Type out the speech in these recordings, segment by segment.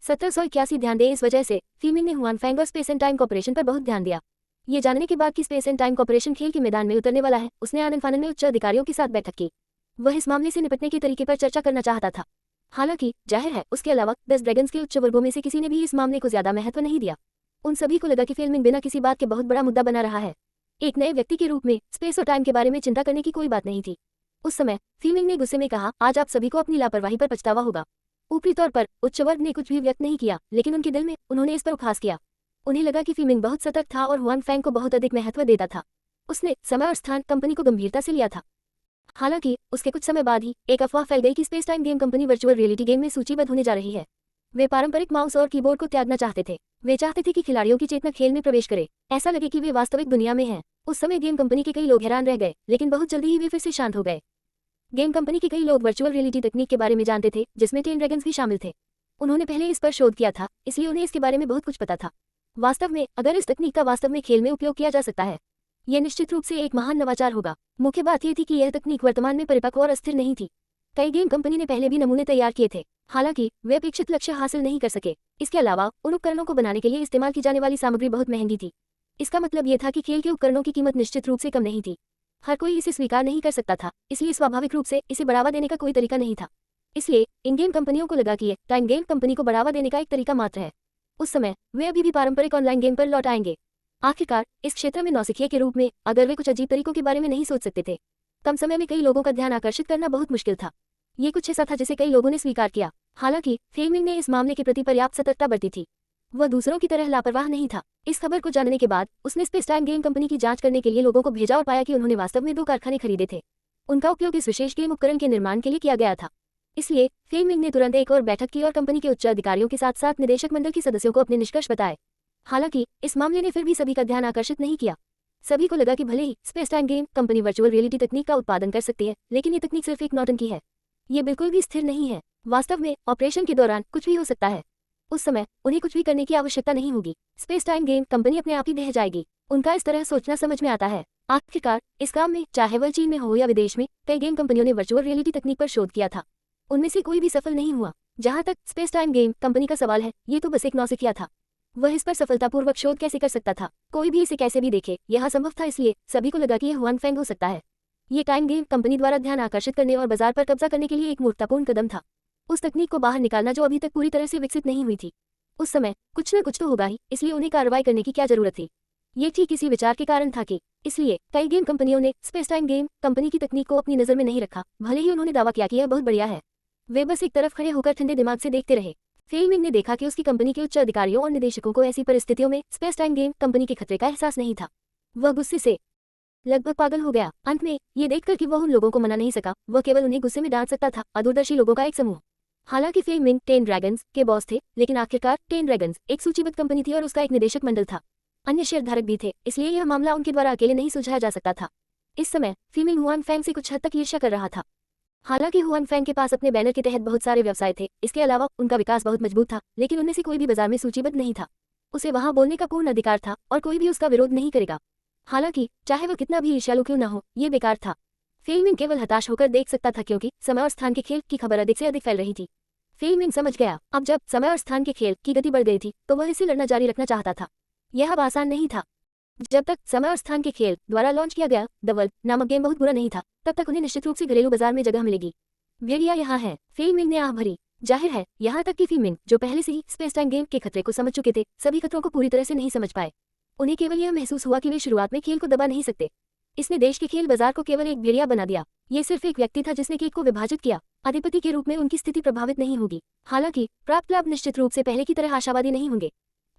1781 ध्यान दें, इस वजह से फीमिंग ने हुआनफैंग और स्पेस एंड टाइम कॉर्पोरेशन पर बहुत ध्यान दिया। ये जानने के बाद कि स्पेस एंड टाइम कॉर्पोरेशन खेल के मैदान में उतरने वाला है, उसने आनन फानन में उच्च अधिकारियों के साथ बैठक की। वह इस मामले से निपटने के तरीके पर चर्चा करना चाहता था। हालांकि जाहिर है उसके अलावा 10 ड्रैगन्स के उच्च वर्गों में से किसी ने भी इस मामले को ज्यादा महत्व नहीं दिया। उन सभी को लगा कि फिल्मिंग बिना किसी बात के बहुत बड़ा मुद्दा बना रहा है। एक नए व्यक्ति के रूप में स्पेस और टाइम के बारे में चिंता करने की कोई बात नहीं थी। उस समय फीमिंग ने गुस्से में कहा, आज आप सभी को अपनी लापरवाही पर पछतावा होगा। ऊपरी तौर पर उच्च वर्ग ने कुछ भी व्यक्त नहीं किया, लेकिन उनके दिल में उन्होंने इस पर उपहास किया। उन्हें लगा कि फीमिंग बहुत सतर्क था और हुआनफैंग को बहुत अधिक महत्व देता था। उसने समय और स्थान कंपनी को गंभीरता से लिया था। हालांकि उसके कुछ समय बाद ही एक अफवाह फैल गई कि space time game company virtual reality game में सूचीबद्ध होने जा रही है। वे पारंपरिक माउस और कीबोर्ड को त्यागना चाहते थे। वे चाहते थे कि खिलाड़ियों की चेतना खेल में प्रवेश करे, ऐसा लगे कि वे वास्तविक दुनिया में हैं। उस समय गेम कंपनी के कई लोग हैरान रह गए, लेकिन बहुत जल्दी ही वे फिर से शांत हो गए। गेम कंपनी के कई लोग वर्चुअल रियलिटी तकनीक के बारे में जानते थे, जिसमें 10 ड्रैगन्स भी शामिल थे। उन्होंने पहले इस पर शोध किया था, इसलिए उन्हें इसके बारे में बहुत कुछ पता था। वास्तव में अगर इस तकनीक का वास्तव में खेल में उपयोग किया जा सकता है, यह निश्चित रूप से एक महान नवाचार होगा। मुख्य बात यह थी कि यह तकनीक वर्तमान में परिपक्व और अस्थिर नहीं थी। कई गेम कंपनी ने पहले भी नमूने तैयार किए थे, हालांकि वे अपेक्षित लक्ष्य हासिल नहीं कर सके। इसके अलावा उन उपकरणों को बनाने के लिए इस्तेमाल की जाने वाली सामग्री बहुत महंगी थी। इसका मतलब यह था कि खेल के उपकरणों की कीमत निश्चित रूप से कम नहीं थी। हर कोई इसे स्वीकार नहीं कर सकता था, इसलिए स्वाभाविक रूप से इसे बढ़ावा देने का कोई तरीका नहीं था। इसलिए इन गेम कंपनियों को लगा कि यह टाइम गेम कंपनी को बढ़ावा देने का एक तरीका मात्र है। उस समय वे अभी भी पारंपरिक ऑनलाइन गेम पर लौट आएंगे। आखिरकार इस क्षेत्र में नौसिखिया के रूप में अगर वे कुछ अजीब तरीकों के बारे में नहीं सोच सकते थे, कम समय में कई लोगों का ध्यान आकर्षित करना बहुत मुश्किल था। ये कुछ ऐसा था जिसे कई लोगों ने स्वीकार किया। हालांकि फेमिंग ने इस मामले के प्रति पर्याप्त सतर्कता बरती थी। वह दूसरों की तरह लापरवाह नहीं था। इस खबर को जानने के बाद उसने स्पेस टाइम गेम कंपनी की जांच करने के लिए लोगों को भेजा और पाया कि उन्होंने वास्तव में 2 कारखाने खरीदे थे। उनका उपयोग इस विशेष गेम उपकरण के निर्माण के लिए किया गया था। इसलिए फेमिंग ने तुरंत एक और बैठक की और कंपनी के उच्च अधिकारियों के साथ साथ निदेशक मंडल के सदस्यों को अपने निष्कर्ष बताए। हालांकि इस मामले ने फिर भी सभी का ध्यान आकर्षित नहीं किया। सभी को लगा कि भले ही space time game company virtual reality तकनीक का उत्पादन कर सकती है, लेकिन ये तकनीक सिर्फ एक नौटंकी है। ये बिल्कुल भी स्थिर नहीं है। वास्तव में ऑपरेशन के दौरान कुछ भी हो सकता है। उस समय उन्हें कुछ भी करने की आवश्यकता नहीं होगी। स्पेस टाइम गेम कंपनी अपने आप ही ढह जाएगी। उनका इस तरह सोचना समझ में आता है। आखिरकार इस काम में, चाहे वह चीन में हो या विदेश में, कई गेम कंपनियों ने वर्चुअल रियलिटी तकनीक पर शोध किया था। उनमें से कोई भी सफल नहीं हुआ। जहां तक स्पेस टाइम गेम कंपनी का सवाल है, ये तो बस एक नौसिखिया था। वह इस पर सफलतापूर्वक शोध कैसे कर सकता था? कोई भी इसे कैसे भी देखे, यह असंभव था। इसलिए सभी को लगा कि यह हुआनफैंग हो सकता है। ये टाइम गेम कंपनी द्वारा ध्यान आकर्षित करने और बाजार पर कब्जा करने के लिए एक मूर्खतापूर्ण कदम था। उस तकनीक को बाहर निकालना जो अभी तक पूरी तरह से विकसित नहीं हुई थी। उस समय कुछ न कुछ तो होगा ही, इसलिए उन्हें कार्रवाई करने की क्या जरूरत थी? ये ठीक इसी विचार के कारण था कि इसलिए कई गेम कंपनियों ने स्पेस टाइम गेम कंपनी की तकनीक को अपनी नजर में नहीं रखा, भले ही उन्होंने दावा किया कि यह बहुत बढ़िया है। वे बस एक तरफ खड़े होकर ठंडे दिमाग से देखते रहे। फेमिंग ने देखा कि उसकी कंपनी के उच्च अधिकारियों और निदेशकों को ऐसी परिस्थितियों में स्पेस टाइम गेम कंपनी के खतरे का एहसास नहीं था। वह गुस्से से लगभग पागल हो गया। अंत में ये देखकर कि वह उन लोगों को मना नहीं सका, वह केवल उन्हें गुस्से में डांट सकता था। अदूरदर्शी लोगों का एक समूह। हालांकि फेमिंग 10 ड्रैगन्स के बॉस थे, लेकिन आखिरकार 10 ड्रैगन्स एक सूचीबद्ध कंपनी थी और उसका एक निदेशक मंडल था। अन्य शेयरधारक भी थे, इसलिए यह मामला उनके द्वारा अकेले नहीं सुलझाया जा सकता था। इस समय फेमिंग हुआनफैंग से कुछ हद तक ईर्ष्या कर रहा था। हालांकि हुआनफैंग के पास अपने बैनर के तहत बहुत सारे व्यवसाय थे, इसके अलावा उनका विकास बहुत मजबूत था, लेकिन उनमें से कोई भी बाजार में सूचीबद्ध नहीं था। उसे वहां बोलने का पूर्ण अधिकार था और कोई भी उसका विरोध नहीं करेगा। हालांकि चाहे वह कितना भी ईर्ष्यालु क्यों न हो, ये बेकार था। फेमिंग केवल हताश होकर देख सकता था, क्योंकि समय और स्थान के खेल की खबर अधिक से अधिक फैल रही थी। फेमिंग समझ गया, अब जब समय और स्थान के खेल की गति बढ़ गई थी, तो वह इसे लड़ना जारी रखना चाहता था। यह अब आसान नहीं था। जब तक समय और स्थान के खेल द्वारा लॉन्च किया गया द वर्ल्ड नामक गेम बहुत बुरा नहीं था, तब तक उन्हें निश्चित रूप से घरेलू बाजार में जगह मिलेगी। भेड़िया यहाँ है, फेमिंग ने आह भरी। जाहिर है, यहाँ तक कि फेमिंग, जो पहले से ही स्पेस टाइम गेम के खतरे को समझ चुके थे, सभी खतरों को पूरी तरह से नहीं समझ पाए। उन्हें केवल यह महसूस हुआ कि वे शुरुआत में खेल को दबा नहीं सकते। इसने देश के खेल बाजार को केवल एक भेड़िया बना दिया। ये सिर्फ एक व्यक्ति था जिसने केक को विभाजित किया। अधिपति के रूप में उनकी स्थिति प्रभावित नहीं होगी। हालांकि प्राप्त लाभ निश्चित रूप से पहले की तरह आशावादी नहीं होंगे।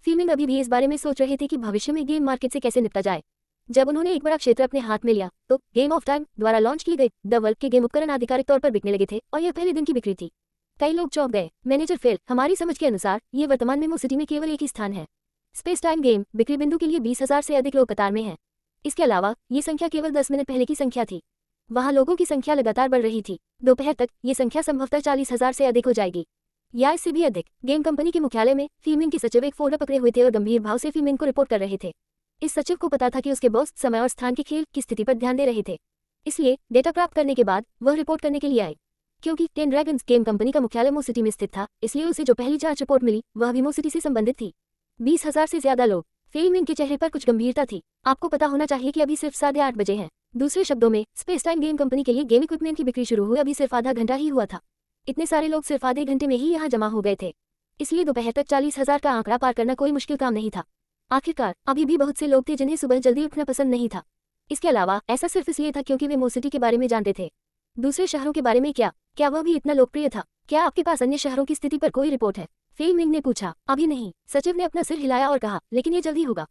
फेमिंग अभी भी इस बारे में सोच रहे थे कि भविष्य में गेम मार्केट से कैसे निपटा जाए। जब उन्होंने एक बड़ा क्षेत्र अपने हाथ में लिया, तो गेम ऑफ टाइम द्वारा लॉन्च किए गए द वर्ल्ड के गेम उपकरण आधिकारिक तौर पर बिकने लगे थे और यह पहले दिन की बिक्री थी। कई लोग चौंक गए। मैनेजर फेल, हमारी समझ के अनुसार ये वर्तमान में सिटी में केवल एक ही स्थान है। स्पेस टाइम गेम बिक्री बिंदु के लिए 20,000 से अधिक लोग कतार में हैं। इसके अलावा ये संख्या केवल 10 मिनट पहले की संख्या थी। वहां लोगों की संख्या लगातार बढ़ रही थी। दोपहर तक ये संख्या संभवतः 40,000 से अधिक हो जाएगी, या इससे भी अधिक। गेम कंपनी के मुख्यालय में फेमिंग के सचिव एक फोल्डर पकड़े हुए थे और गंभीर भाव से फेमिंग को रिपोर्ट कर रहे थे। इस सचिव को पता था कि उसके बॉस समय और स्थान के खेल की स्थिति पर ध्यान दे रहे थे, इसलिए डेटा प्राप्त करने के बाद वह रिपोर्ट करने के लिए आए। क्योंकि टेन ड्रैगन्स गेम कंपनी का मुख्यालय मो सिटी में स्थित था, इसलिए उसे जो पहली जांच रिपोर्ट मिली वह भी मो सिटी से संबंधित थी। 20,000 से ज्यादा लोग। फेई मिंग के चेहरे पर कुछ गंभीरता थी। आपको पता होना चाहिए कि अभी सिर्फ 8:30 बजे हैं। दूसरे शब्दों में स्पेस टाइम गेम कंपनी के लिए गेम इक्विपमेंट की बिक्री शुरू हुई अभी सिर्फ आधा घंटा ही हुआ था। इतने सारे लोग सिर्फ आधे घंटे में ही यहाँ जमा हो गए थे, इसलिए दोपहर तक 40,000 का आंकड़ा पार करना कोई मुश्किल काम नहीं था। आखिरकार अभी भी बहुत से लोग थे जिन्हें सुबह जल्दी उठना पसंद नहीं था। इसके अलावा ऐसा सिर्फ इसलिए था क्योंकि वे मो सिटी के बारे में जानते थे। दूसरे शहरों के बारे में क्या वह भी इतना लोकप्रिय था? क्या आपके पास अन्य शहरों की स्थिति पर कोई रिपोर्ट है? फेई मिंग ने पूछा। अभी नहीं, सचिव ने अपना सिर हिलाया और कहा, लेकिन ये जल्दी होगा।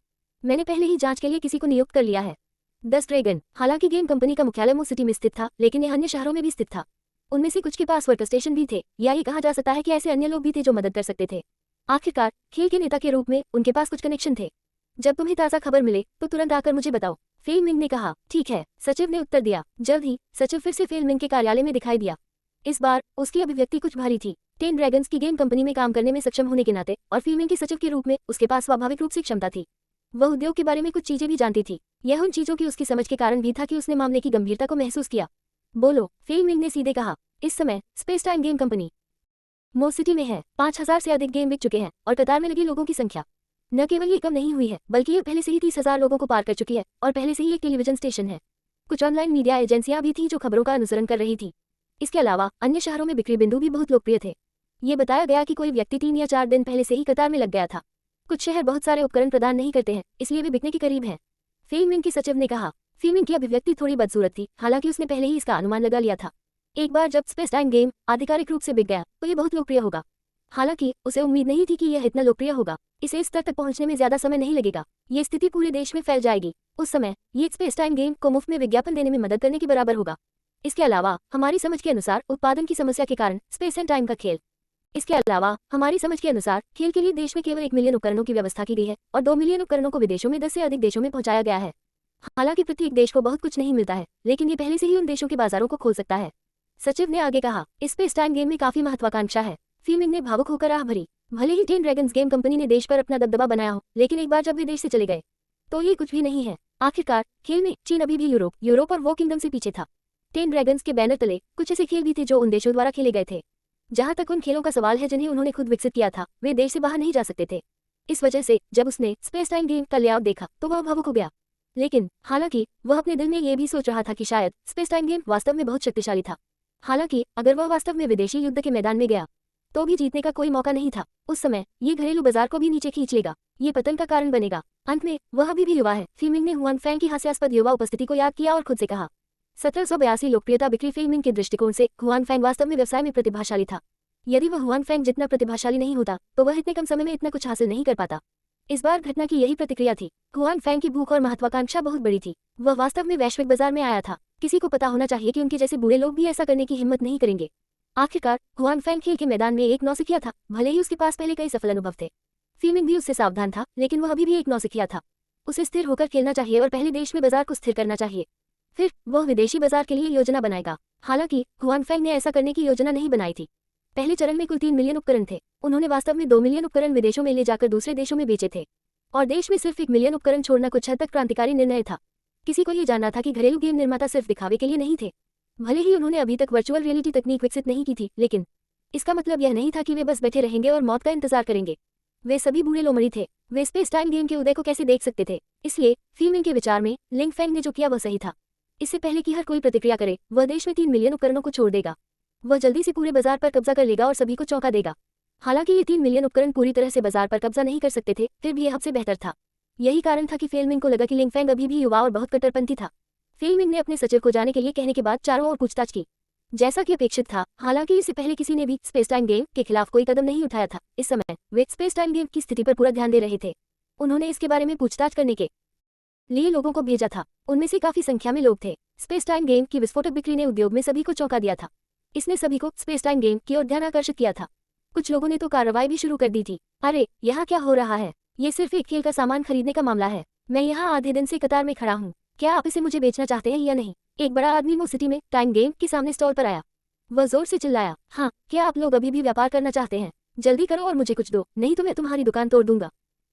मैंने पहले ही जांच के लिए किसी को नियुक्त कर लिया है। 10 ड्रैगन। हालांकि गेम कंपनी का मुख्यालय मो सिटी में स्थित था, लेकिन यह अन्य शहरों में भी स्थित था। उनमें से कुछ के पास वर्क स्टेशन भी थे, या ये कहा जा सकता है कि ऐसे अन्य लोग भी थे जो मदद कर सकते थे। आखिरकार खेल के नेता के रूप में उनके पास कुछ कनेक्शन थे। जब तुम्हें ताज़ा खबर मिले तो तुरंत आकर मुझे बताओ, फेई मिंग ने कहा। ठीक है, सचिव ने उत्तर दिया। जल्द ही सचिव फिर से फेई मिंग के कार्यालय में दिखाई दिया। इस बार उसकी अभिव्यक्ति कुछ भारी थी। टेन ड्रैगन्स की गेम कंपनी में काम करने में सक्षम होने के नाते और फेई मिंग के सचिव के रूप में उसके पास स्वाभाविक रूप से क्षमता थी। वह उद्योग के बारे में कुछ चीजें भी जानती थी। यह उन चीजों की उसकी समझ के कारण भी था कि उसने मामले की गंभीरता को महसूस किया। बोलो, फेई मिंग ने सीधे कहा। इस समय स्पेस टाइम गेम कंपनी मो सिटी में है। 5,000 से अधिक गेम बिक चुके हैं और कतार में लगी लोगों की संख्या न केवल ये कम नहीं हुई है, बल्कि ये पहले से ही 30,000 लोगों को पार कर चुकी है और पहले से ही एक टेलीविजन स्टेशन है। कुछ ऑनलाइन मीडिया एजेंसियां भी थी जो खबरों का अनुसरण कर रही थी। इसके अलावा अन्य शहरों में बिक्री बिंदु भी बहुत लोकप्रिय थे। ये बताया गया कि कोई व्यक्ति 3 या 4 दिन पहले से ही कतार में लग गया था। कुछ शहर बहुत सारे उपकरण प्रदान नहीं करते हैं, इसलिए वे बिकने के करीब हैं, फेई मिंग के सचिव ने कहा। फेई मिंग की अभिव्यक्ति थोड़ी बदसूरत थी, हालांकि उसने पहले ही इसका अनुमान लगा लिया था। एक बार जब स्पेस टाइम गेम आधिकारिक रूप से बिक गया तो ये बहुत लोकप्रिय होगा। हालांकि उसे उम्मीद नहीं थी कि यह इतना लोकप्रिय होगा। इसे इस स्तर तक पहुंचने में ज्यादा समय नहीं लगेगा। ये स्थिति पूरे देश में फैल जाएगी। उस समय ये स्पेस टाइम गेम को मुफ्त में विज्ञापन देने में मदद करने के बराबर होगा। इसके अलावा हमारी समझ के अनुसार उत्पादन की समस्या के कारण स्पेस एंड टाइम का खेल इसके अलावा हमारी समझ के अनुसार खेल के लिए देश में केवल 1 मिलियन उपकरणों की व्यवस्था की गई है और 2 मिलियन उपकरणों को विदेशों में 10 से अधिक देशों में पहुंचाया गया है। हालांकि प्रत्येक देश को बहुत कुछ नहीं मिलता है, लेकिन ये पहले से ही उन देशों के बाजारों को खोल सकता है, सचिव ने आगे कहा। स्पेस टाइम गेम में काफी महत्वाकांक्षा है। फेई मिंग ने भावुक होकर आह भरी। भले ही टेन ड्रैगन्स गेम कंपनी ने देश पर अपना दबदबा बनाया हो, लेकिन एक बार जब वे देश से चले गए तो ये कुछ भी नहीं है। आखिरकार खेल में चीन अभी भी यूरोप और वो किंगडम से पीछे था। टेन ड्रैगन्स के बैनर तले कुछ ऐसे खेल भी थे जो उन देशों द्वारा खेले गए थे। जहां तक उन खेलों का सवाल है जिन्हें उन्होंने खुद विकसित किया था, वे देश से बाहर नहीं जा सकते थे। इस वजह से जब उसने स्पेस टाइम गेम का लेआउट देखा तो वह भावुक हो गया। लेकिन हालांकि वह अपने दिल में ये भी सोच रहा था कि शायद स्पेस टाइम गेम वास्तव में बहुत शक्तिशाली था। हालांकि अगर वह वास्तव में विदेशी युद्ध के मैदान में गया तो भी जीतने का कोई मौका नहीं था। उस समय ये घरेलू बाजार को भी नीचे खींच लेगा, ये पतन का कारण बनेगा। अंत में वह अभी भी युवा है। फेई मिंग ने हुआन फैंग की हास्यास्पद युवा उपस्थिति को याद किया और खुद से कहा। 1782 लोकप्रियता बिक्री फेई मिंग के दृष्टिकोण से हुआन फैंग वास्तव में व्यवसाय में प्रतिभाशाली था। यदि वह हुआन फैंग जितना प्रतिभाशाली नहीं होता तो वह इतने कम समय में इतना कुछ हासिल नहीं कर पाता। इस बार घटना की यही प्रतिक्रिया थी। हुआन फैंग की भूख और महत्वाकांक्षा बहुत बड़ी थी। वह वास्तव में वैश्विक बाजार में आया था। किसी को पता होना चाहिए कि उनके जैसे बूढ़े लोग भी ऐसा करने की हिम्मत नहीं करेंगे। आखिरकार हुआन फैंग खेल के मैदान में एक नौसिखिया था। भले ही उसके पास पहले कई सफल अनुभव थे, फेई मिंग भी उससे सावधान था, लेकिन वह अभी भी एक नौसिखिया था। उसे स्थिर होकर खेलना चाहिए और पहले देश में बाजार को स्थिर करना चाहिए, फिर वह विदेशी बाजार के लिए योजना बनाएगा। हालांकि हुआन फैंग ने ऐसा करने की योजना नहीं बनाई थी। पहले चरण में कुल 3 मिलियन उपकरण थे। उन्होंने वास्तव में 2 मिलियन उपकरण विदेशों में ले जाकर दूसरे देशों में बेचे थे और देश में सिर्फ 1 मिलियन उपकरण छोड़ना कुछ हद तक क्रांतिकारी निर्णय था। किसी को ये जानना था कि घरेलू गेम निर्माता सिर्फ दिखावे के लिए नहीं थे। भले ही उन्होंने अभी तक वर्चुअल रियलिटी तकनीक विकसित नहीं की थी, लेकिन इसका मतलब यह नहीं था कि वे बस बैठे रहेंगे और मौत का इंतजार करेंगे। वे सभी बूढ़े लोमड़ी थे। वे स्पेस टाइम गेम के उदय को कैसे देख सकते थे। इसलिए फेई मिंग के विचार में लिंग फैंग ने जो किया वह सही था। इससे पहले कि हर कोई प्रतिक्रिया करे, वह देश में 3 मिलियन उपकरणों को छोड़ देगा। वह जल्दी से पूरे बाजार पर कब्जा कर लेगा और सभी को चौंका देगा। हालांकि ये 3 मिलियन उपकरण पूरी तरह से बाजार पर कब्जा नहीं कर सकते थे, फिर भी यह सबसे बेहतर था। यही कारण था कि फेई मिंग को लगा कि लिंग फैंग अभी भी युवा और बहुत कट्टरपंथी था। फेई मिंग ने अपने सचिव को जाने के लिए कहने के बाद चारों ओर पूछताछ की, जैसा कि अपेक्षित था। हालांकि इससे पहले किसी ने भी स्पेस टाइम गेम के खिलाफ कोई कदम नहीं उठाया था। इस समय वे स्पेस टाइम गेम की स्थिति पर पूरा ध्यान दे रहे थे। उन्होंने इसके बारे में पूछताछ करने के लिए लोगों को भेजा था। उनमें से काफी संख्या में लोग थे। स्पेस टाइम गेम की विस्फोटक बिक्री ने उद्योग में सभी को चौंका दिया था। इसने सभी को स्पेस टाइम गेम की ओर ध्यान आकर्षित किया था। कुछ लोगों ने तो कार्रवाई भी शुरू कर दी थी। अरे, यहाँ क्या हो रहा है? ये सिर्फ एक खेल का सामान खरीदने का मामला है। मैं यहाँ आधे दिन से कतार में खड़ा हूँ। क्या आप इसे मुझे बेचना चाहते हैं या नहीं? एक बड़ा आदमी मो सिटी में टाइम गेम के सामने स्टॉल पर आया। वह जोर से चिल्लाया, हाँ, क्या आप लोग अभी भी व्यापार करना चाहते हैं? जल्दी करो और मुझे कुछ दो, नहीं तो मैं तुम्हारी दुकान तोड़ दूंगा।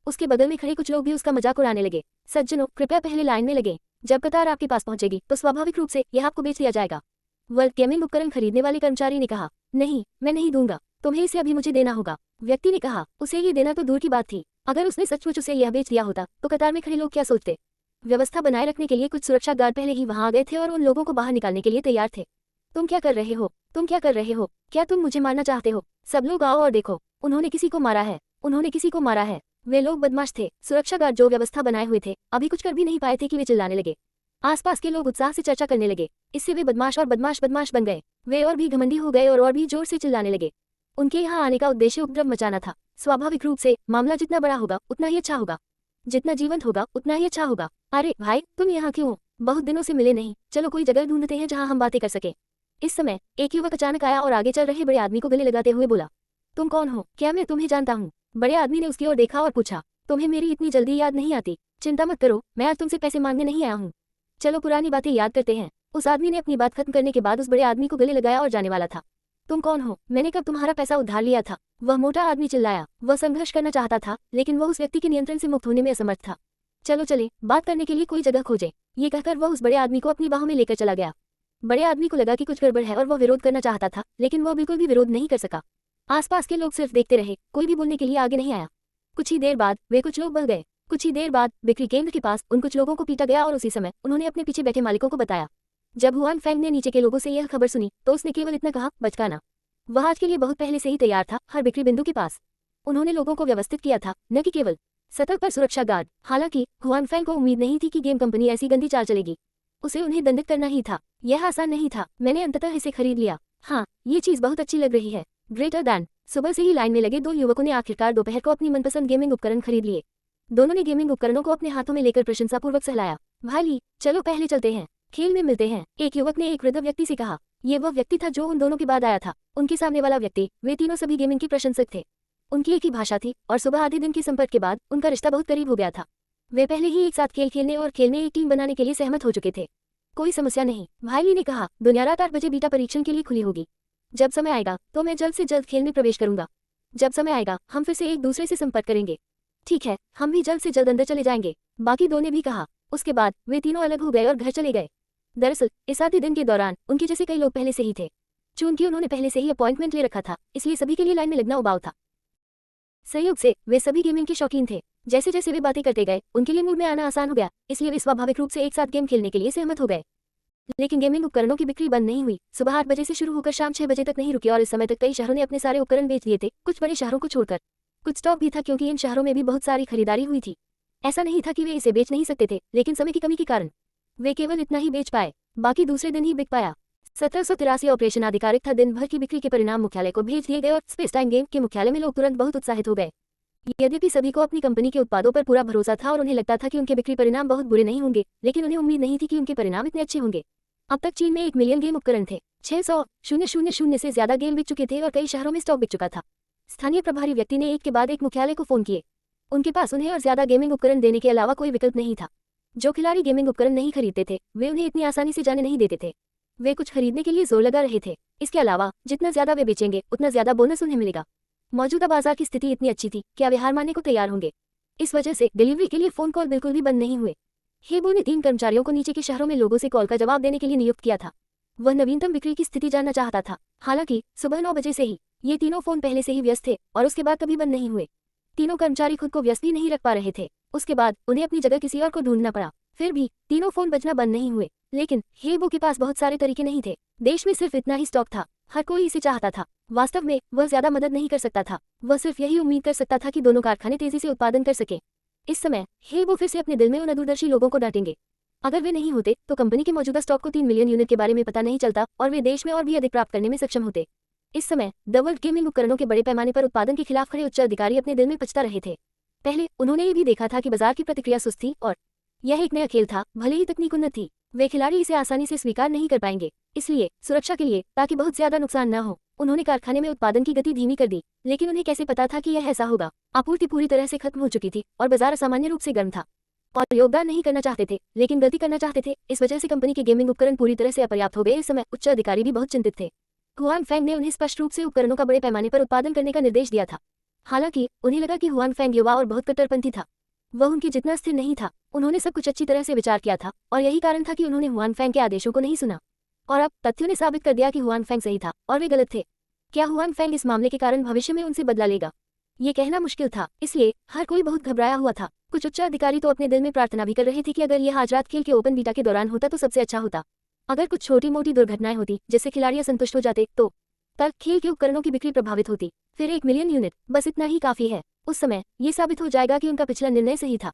उसके बगल में खड़े कुछ लोग भी उसका मजाक उड़ाने लगे। सज्जनों, कृपया पहले लाइन में लगे। जब कतार आपके पास पहुंचेगी तो स्वाभाविक रूप से यह आपको बेच दिया जाएगा। वर्ल्ड गेमिंग उपकरण खरीदने वाले कर्मचारी ने कहा, नहीं, मैं नहीं दूंगा, तुम्हें इसे अभी मुझे देना होगा। व्यक्ति ने कहा, उसे ये देना तो दूर की बात थी, अगर उसने सचमुच उसे यह बेच दिया होता तो कतार में खड़े लोग क्या सोचते। व्यवस्था बनाए रखने के लिए कुछ सुरक्षा गार्ड पहले ही वहां आ गए थे और उन लोगों को बाहर निकालने के लिए तैयार थे। तुम क्या कर रहे हो? तुम क्या कर रहे हो? क्या तुम मुझे मारना चाहते हो? सब लोग आओ और देखो, उन्होंने किसी को मारा है, उन्होंने किसी को मारा है। वे लोग बदमाश थे। सुरक्षा गार्ड जो व्यवस्था बनाए हुए थे अभी कुछ कर भी नहीं पाए थे कि वे चिल्लाने लगे। आसपास के लोग उत्साह से चर्चा करने लगे। इससे वे बदमाश और बदमाश बन गए। वे और भी घमंडी हो गए और भी जोर से चिल्लाने लगे। उनके यहाँ आने का उद्देश्य उपद्रव मचाना था। स्वाभाविक रूप से मामला जितना बड़ा होगा उतना ही अच्छा होगा, जितना जीवंत होगा उतना ही अच्छा होगा। अरे भाई, तुम यहाँ क्यों? बहुत दिनों से मिले नहीं, चलो कोई जगह ढूंढते हैं जहाँ हम बातें कर सके। इस समय एक युवक अचानक आया और आगे चल रहे बड़े आदमी को गले लगाते हुए बोला, तुम कौन हो? क्या मैं तुम्हें जानता हूँ? बड़े आदमी ने उसकी ओर देखा और पूछा, तुम्हें मेरी इतनी जल्दी याद नहीं आती? चिंता मत करो, मैं आज तुमसे पैसे मांगने नहीं आया हूँ। चलो पुरानी बातें याद करते हैं। उस आदमी ने अपनी बात खत्म करने के बाद उस बड़े आदमी को गले लगाया और जाने वाला था। तुम कौन हो? मैंने कब तुम्हारा पैसा उधार लिया था? वह मोटा आदमी चिल्लाया। वह संघर्ष करना चाहता था लेकिन वह उस व्यक्ति के नियंत्रण से मुक्त होने में असमर्थ था। चलो चले, बात करने के लिए कोई जगह खोजे। ये कहकर वह उस बड़े आदमी को अपनी बाहों में लेकर चला गया। बड़े आदमी को लगा कि कुछ गड़बड़ है और वह विरोध करना चाहता था लेकिन वह बिल्कुल भी विरोध नहीं कर सका। आसपास के लोग सिर्फ देखते रहे, कोई भी बोलने के लिए आगे नहीं आया। कुछ ही देर बाद वे कुछ लोग बढ़ गए। कुछ ही देर बाद बिक्री केंद्र के पास उन कुछ लोगों को पीटा गया और उसी समय उन्होंने अपने पीछे बैठे मालिकों को बताया। जब हुआन फैंग ने नीचे के लोगों से यह खबर सुनी तो उसने केवल इतना कहा, बचकाना। वह आज के लिए बहुत पहले से ही तैयार था, हर बिक्री बिंदु के पास। उन्होंने लोगों को व्यवस्थित किया था, न कि केवल सतर्क पर सुरक्षा गार्ड। हालांकि हुआन फैंग को उम्मीद नहीं थी कि गेम कंपनी ऐसी गंदी चाल चलेगी। उसे उन्हें दंडित करना ही था। यह आसान नहीं था। मैंने अंततः इसे खरीद लिया। हाँ, ये चीज बहुत अच्छी लग रही है। Greater than. सुबह से ही लाइन में लगे दो युवकों ने आखिरकार दोपहर को अपनी मनपसंद गेमिंग उपकरण खरीद लिए। दोनों ने गेमिंग उपकरणों को अपने हाथों में लेकर प्रशंसापूर्वक सहलाया। भाई, चलो पहले चलते हैं, खेल में मिलते हैं, एक युवक ने एक वृद्ध व्यक्ति से कहा। ये वह व्यक्ति था जो उन दोनों के बाद आया था। उनके सामने वाला व्यक्ति, वे तीनों सभी गेमिंग के प्रशंसक थे। उनकी एक ही भाषा थी और सुबह आधे दिन के संपर्क के बाद उनका रिश्ता बहुत करीब हो गया था। वे पहले ही एक साथ खेल खेलने और खेल में एक टीम बनाने के लिए सहमत हो चुके थे। कोई समस्या नहीं, भाई ली ने कहा। दुनिया रात 8 बजे बीटा परीक्षण के लिए खुली होगी। जब समय आएगा तो मैं जल्द से जल्द खेल में प्रवेश करूंगा। जब समय आएगा हम फिर से एक दूसरे से संपर्क करेंगे। ठीक है, हम भी जल्द से जल्द अंदर चले जाएंगे, बाकी दो ने भी कहा। उसके बाद वे तीनों अलग हो गए और घर चले गए। दरअसल इस आधे दिन के दौरान उनके जैसे कई लोग पहले से ही थे। चूंकि उन्होंने पहले से ही अपॉइंटमेंट ले रखा था इसलिए सभी के लिए लाइन में लगना उबाऊ था। संयोग से वे सभी गेमिंग के शौकीन थे। जैसे जैसे वे बातें करते गए उनके लिए मूड में आना आसान हो गया, इसलिए वे स्वाभाविक रूप से एक साथ गेम खेलने के लिए सहमत हो गए। लेकिन गेमिंग उपकरणों की बिक्री बंद नहीं हुई। सुबह 8 बजे से शुरू होकर शाम 6 बजे तक नहीं रुकी और इस समय तक कई शहरों ने अपने सारे उपकरण बेच दिए थे, कुछ बड़े शहरों को छोड़कर। कुछ स्टॉक भी था क्योंकि इन शहरों में भी बहुत सारी खरीदारी हुई थी। ऐसा नहीं था कि वे इसे बेच नहीं सकते थे, लेकिन समय की कमी के कारण वे केवल इतना ही बेच पाए, बाकी दूसरे दिन ही बिक पाया। 1783 ऑपरेशन आधिकारिक था। दिन भर की बिक्री के परिणाम मुख्यालय को भेज दिए गए और स्पेस टाइम गेम के मुख्यालय में लोग तुरंत बहुत उत्साहित हो गए। यद्यपि सभी को अपनी कंपनी के उत्पादों पर पूरा भरोसा था और उन्हें लगता था कि उनके बिक्री परिणाम बहुत बुरे नहीं होंगे, लेकिन उन्हें उम्मीद नहीं थी कि उनके परिणाम इतने अच्छे होंगे। अब तक चीन में 1 मिलियन गेम उपकरण थे। 600,000 से ज्यादा गेम बिक चुके थे और कई शहरों में स्टॉक बिक चुका था। स्थानीय प्रभारी व्यक्ति ने एक के बाद एक मुख्यालय को फोन किए। उनके पास उन्हें और ज्यादा गेमिंग उपकरण देने के अलावा कोई विकल्प नहीं था। जो खिलाड़ी गेमिंग उपकरण नहीं खरीदते थे वे उन्हें इतनी आसानी से जाने नहीं देते थे। वे कुछ खरीदने के लिए जोर लगा रहे थे। इसके अलावा जितना ज्यादा वे बेचेंगे उतना ज्यादा बोनस उन्हें मिलेगा। मौजूदा बाजार की स्थिति इतनी अच्छी थी, क्या वे हार मानने को तैयार होंगे? इस वजह से डिलीवरी के लिए फोन कॉल बिल्कुल भी बंद नहीं हुए। हेबो ने 3 कर्मचारियों को नीचे के शहरों में लोगों से कॉल का जवाब देने के लिए नियुक्त किया था। वह नवीनतम बिक्री की स्थिति जानना चाहता था। हालांकि सुबह 9 बजे से ही ये तीनों फोन पहले से ही व्यस्त थे और उसके बाद कभी बंद नहीं हुए। तीनों कर्मचारी खुद को व्यस्त भी नहीं रख पा रहे थे। उसके बाद उन्हें अपनी जगह किसी और को ढूंढना पड़ा। फिर भी तीनों फोन बजना बंद नहीं हुए। लेकिन हेबो के पास बहुत सारे तरीके नहीं थे। देश में सिर्फ इतना ही स्टॉक था। हर कोई इसे चाहता था। वास्तव में वह ज्यादा मदद नहीं कर सकता था। वह सिर्फ यही उम्मीद कर सकता था कि दोनों कारखाने तेजी से उत्पादन कर सके। इस समय हेबो फिर से अपने दिल में उन दूरदर्शी लोगों को डांटेंगे। अगर वे नहीं होते तो कंपनी के मौजूदा स्टॉक को 3 मिलियन यूनिट के बारे में पता नहीं चलता और वे देश में और भी अधिक प्राप्त करने में सक्षम होते। इस समय द वर्ल्ड गेमिंग उपकरणों के बड़े पैमाने पर उत्पादन के खिलाफ खड़े उच्च अधिकारी अपने दिल में पछता रहे थे। पहले उन्होंने ये भी देखा था कि बाजार की प्रतिक्रिया सुस्त थी और यह एक नया खेल था, भले ही तकनीक उन्नत थी। वे खिलाड़ी इसे आसानी से स्वीकार नहीं कर पाएंगे। इसलिए सुरक्षा के लिए, ताकि बहुत ज्यादा नुकसान न हो, उन्होंने कारखाने में उत्पादन की गति धीमी कर दी। लेकिन उन्हें कैसे पता था कि यह ऐसा होगा? आपूर्ति पूरी तरह से खत्म हो चुकी थी और बाजार असामान्य रूप से गर्म था। और योगदान नहीं करना चाहते थे लेकिन गलती करना चाहते थे। इस वजह से कंपनी के गेमिंग उपकरण पूरी तरह से अपर्याप्त हो गए। इस समय उच्च अधिकारी भी बहुत चिंतित थे। हुआन फैंग ने उन्हें स्पष्ट रूप से उपकरणों का बड़े पैमाने पर उत्पादन करने का निर्देश दिया था। हालांकि उन्हें लगा कि हुआन फैंग युवा और बहुत कट्टरपंथी था। वह उनके जितना स्थिर नहीं था। उन्होंने सब कुछ अच्छी तरह से विचार किया था और यही कारण था कि उन्होंने हुआन फैंग के आदेशों को नहीं सुना। और अब तथ्यों ने साबित कर दिया कि हुआन फेंग सही था और वे गलत थे। क्या हुआन फेंग इस मामले के कारण भविष्य में उनसे बदला लेगा? ये कहना मुश्किल था, इसलिए हर कोई बहुत घबराया हुआ था। कुछ उच्च अधिकारी तो अपने दिल में प्रार्थना भी कर रहे थे कि अगर यह आज रात खेल के ओपन बीटा के दौरान होता तो सबसे अच्छा होता। अगर कुछ छोटी मोटी दुर्घटनाएं होती जिससे खिलाड़ी असंतुष्ट हो जाते तो कल खेल के उपकरणों की बिक्री प्रभावित होती। फिर 1 मिलियन यूनिट, बस इतना ही काफी है। उस समय ये साबित हो जाएगा कि उनका पिछला निर्णय सही था।